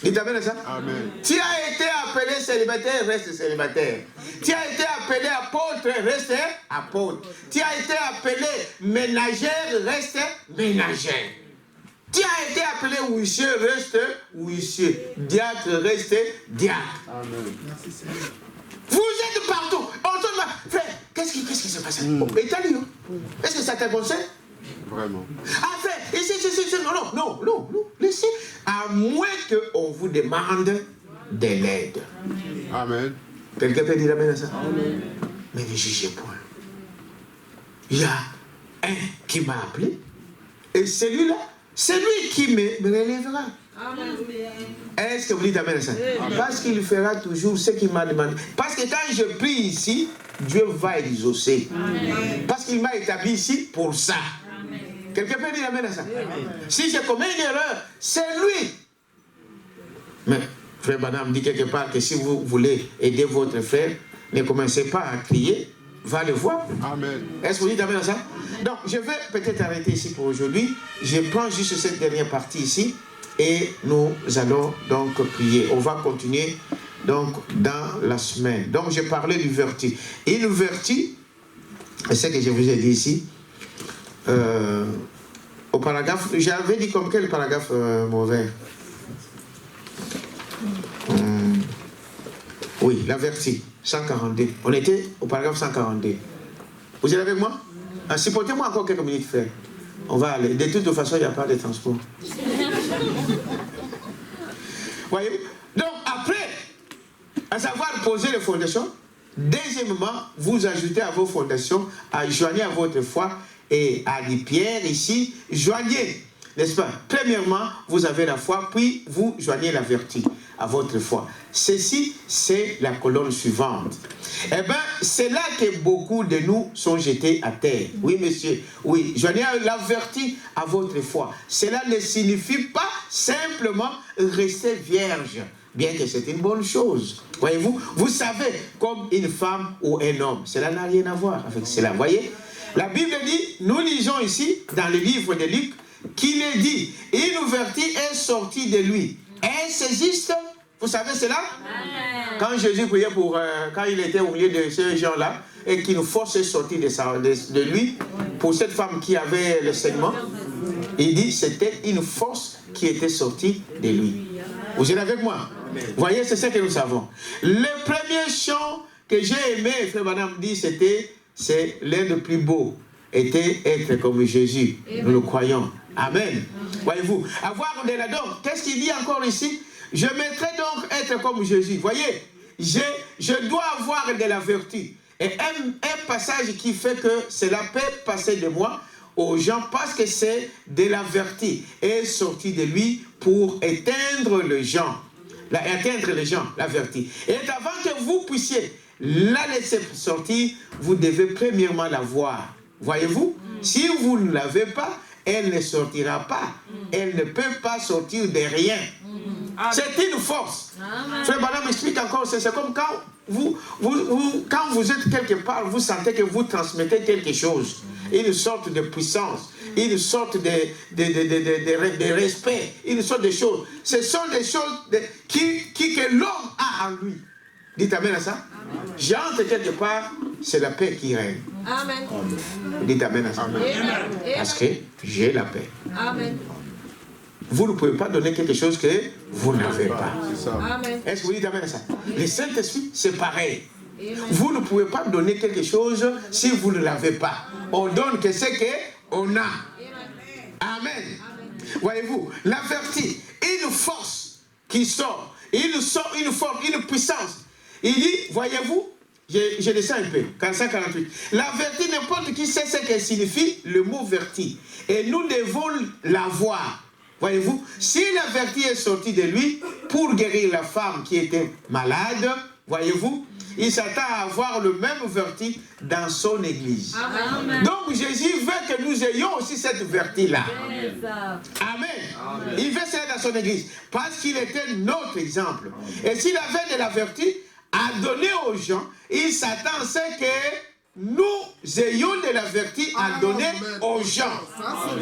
Dites amen à ça. Amen. Tu as été appelé célibataire, reste célibataire. Tu as été appelé apôtre, reste apôtre. Tu as été appelé ménagère, reste ménagère. Tu as été appelé huissier, reste huissier. Diacre, reste diacre. Amen. Merci Seigneur. Vous êtes partout. Frère, qu'est-ce qui se passe? Italie, est-ce que ça te concerne? Vraiment. Ah frère, ici, non. Laissez. À moins qu'on vous demande de l'aide. Amen. Quelqu'un peut dire amen à ça? Amen. Mais ne jugez point. Il y a un qui m'a appelé. Et celui-là, c'est lui qui me relèvera. Amen. Est-ce que vous dites amen à ça? Parce qu'il fera toujours ce qu'il m'a demandé. Parce que quand je prie ici, Dieu va exaucer. Amen. Parce qu'il m'a établi ici pour ça. Amen. Quelqu'un peut dire amen à ça? Amen. Si je commets une erreur, c'est lui. Mais frère Banham dit quelque part que si vous voulez aider votre frère, ne commencez pas à crier, va le voir. Amen. Est-ce que vous dites amen à ça? Donc je vais peut-être arrêter ici pour aujourd'hui. Je prends juste cette dernière partie ici. Et nous allons donc prier. On va continuer donc dans la semaine. Donc j'ai parlé du vertu. Et le vertu, c'est ce que je vous ai dit ici, au paragraphe, j'avais dit comme quel paragraphe mauvais? Oui, la vertu, 142. On était au paragraphe 142. Vous êtes avec moi? Supportez-moi encore quelques minutes, frère. On va aller. De toute façon, il n'y a pas de transport. Voyez-vous? Donc, après, à savoir poser les fondations, deuxièmement, vous ajoutez à vos fondations, joignez à votre foi, et à Pierre ici, joignez, n'est-ce pas? Premièrement, vous avez la foi, puis vous joignez la vertu à votre foi. Ceci, c'est la colonne suivante. Eh bien, c'est là que beaucoup de nous sont jetés à terre. Oui, monsieur. Oui, joignez la vertu à votre foi. Cela ne signifie pas simplement rester vierge, bien que c'est une bonne chose. Voyez-vous, vous savez, comme une femme ou un homme, cela n'a rien à voir avec cela. Voyez, la Bible dit, nous lisons ici, dans le livre de Luc, qu'il est dit, une vertu est sortie de lui. Elle saisiste. Vous savez cela? Amen. Quand Jésus priait pour, quand il était au milieu de ces gens-là, et qu'une force est sortie de lui, pour cette femme qui avait le saignement, il dit c'était une force qui était sortie de lui. Vous êtes avec moi? Vous voyez, c'est ce que nous savons. Le premier chant que j'ai aimé, Frère Banham dit, c'est l'un des plus beaux, était être comme Jésus. Nous le croyons. Amen. Voyez-vous, avoir de la donc, qu'est-ce qu'il dit encore ici? Je mettrai donc être comme Jésus. Voyez, je dois avoir de la vertu. Et un passage qui fait que cela peut passer de moi aux gens parce que c'est de la vertu est sorti de lui pour éteindre les gens. Atteindre les gens, la vertu. Et avant que vous puissiez la laisser sortir, vous devez premièrement la voir. Voyez-vous? Si vous ne l'avez pas, elle ne sortira pas. Elle ne peut pas sortir de rien. C'est une force. Frère Banham m'explique encore, c'est comme quand quand vous êtes quelque part, vous sentez que vous transmettez quelque chose. Une sorte de puissance, une sorte de respect, une sorte de choses. Ce sont des choses que l'homme a en lui. Dites amen à ça. J'entre quelque part, c'est la paix qui règne. Amen. Dites amen à ça. Amen. Parce que j'ai la paix. Amen. Vous ne pouvez pas donner quelque chose que vous n'avez pas. Amen. Est-ce que vous dites amen à ça? Le Saint-Esprit, c'est pareil. Vous ne pouvez pas donner quelque chose si vous ne l'avez pas. On donne que ce qu'on a. Amen. Voyez-vous, la vertu, une force qui sort, une force, une puissance. Il dit, voyez-vous, je descends un peu, 45-48. La vertu, n'importe qui sait ce que signifie le mot vertu. Et nous devons la voir. Voyez-vous, si la vertu est sortie de lui pour guérir la femme qui était malade, voyez-vous, il s'attend à avoir le même vertu dans son église. Amen. Donc Jésus veut que nous ayons aussi cette vertu-là. Amen. Amen. Il veut cela dans son église parce qu'il était notre exemple. Et s'il avait de la vertu à donner aux gens, il s'attend à ce que nous ayons de la vertu à donner aux gens.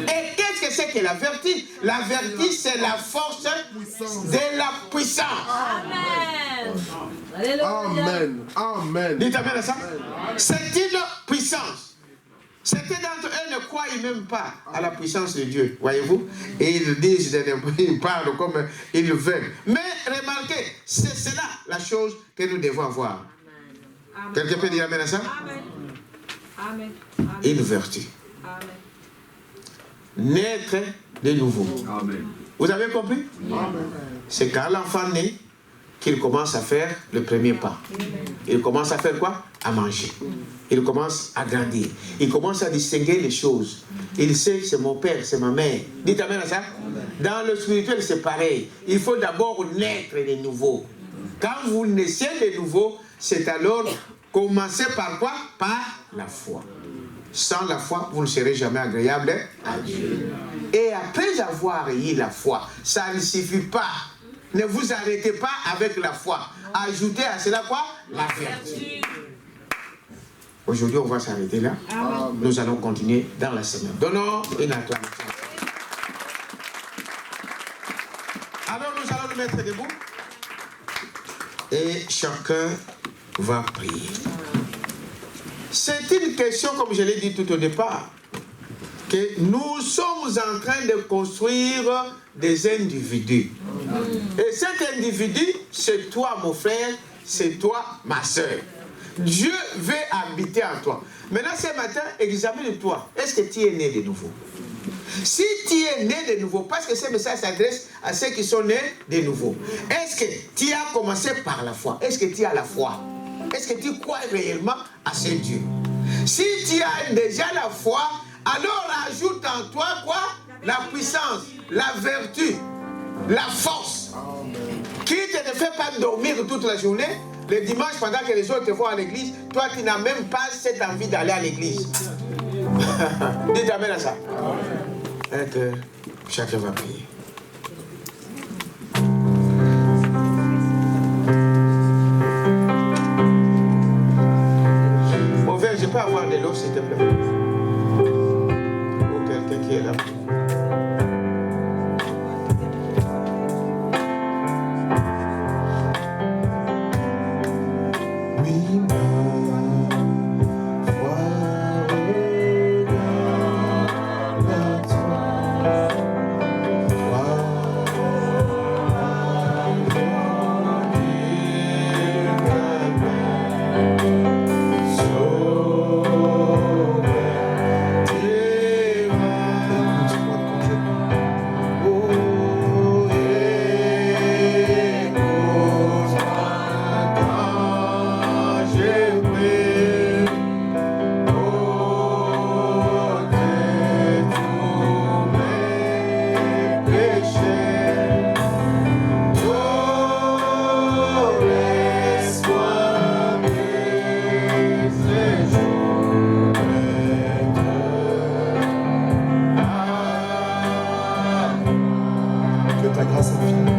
Et qu'est-ce que c'est que la vertu? La vertu, c'est la force de la puissance. Amen. Alléluia. Amen. Amen. Dites amen à ça. C'est une puissance. Certains d'entre eux ne croient même pas à la puissance de Dieu, voyez-vous. Et ils disent, ils parlent comme ils veulent. Mais remarquez, c'est cela la chose que nous devons avoir. Amen. Quelqu'un peut dire amen à ça? Amen. Amen. Une vertu. Amen. Naître de nouveau. Amen. Vous avez compris? C'est quand l'enfant naît qu'il commence à faire le premier pas. Il commence à faire quoi? À manger. Il commence à grandir. Il commence à distinguer les choses. Il sait que c'est mon père, c'est ma mère. Dites amen à ça. Dans le spirituel, c'est pareil. Il faut d'abord naître de nouveau. Quand vous naissez de nouveau, c'est alors commencer par quoi? Par la foi. Sans la foi, vous ne serez jamais agréable à Dieu. Et après avoir eu la foi, ça ne suffit pas. Ne vous arrêtez pas avec la foi. Ajoutez à cela quoi? La vertu. Aujourd'hui, on va s'arrêter là. Amen. Nous allons continuer dans la semaine. Donnons une acclamation. Alors, nous allons nous mettre debout. Et chacun va prier. C'est une question, comme je l'ai dit tout au départ, que nous sommes en train de construire des individus. Et cet individu, c'est toi, mon frère, c'est toi, ma soeur. Dieu veut habiter en toi. Maintenant, ce matin, examine-toi. Est-ce que tu es né de nouveau? Si tu es né de nouveau, parce que ce message s'adresse à ceux qui sont nés de nouveau, est-ce que tu as commencé par la foi? Est-ce que tu as la foi? Est-ce que tu crois réellement à ce Dieu? Si tu as déjà la foi, alors ajoute en toi quoi? La puissance, la vertu, la force. Qui ne te fait pas dormir toute la journée? Le dimanche, pendant que les autres vont à l'église, toi tu n'as même pas cette envie d'aller à l'église. Dites amen à ça. Et que chacun va prier. Mon frère, je peux avoir de l'eau s'il te plaît? Ou quelqu'un qui est là. Que ta grâce infinie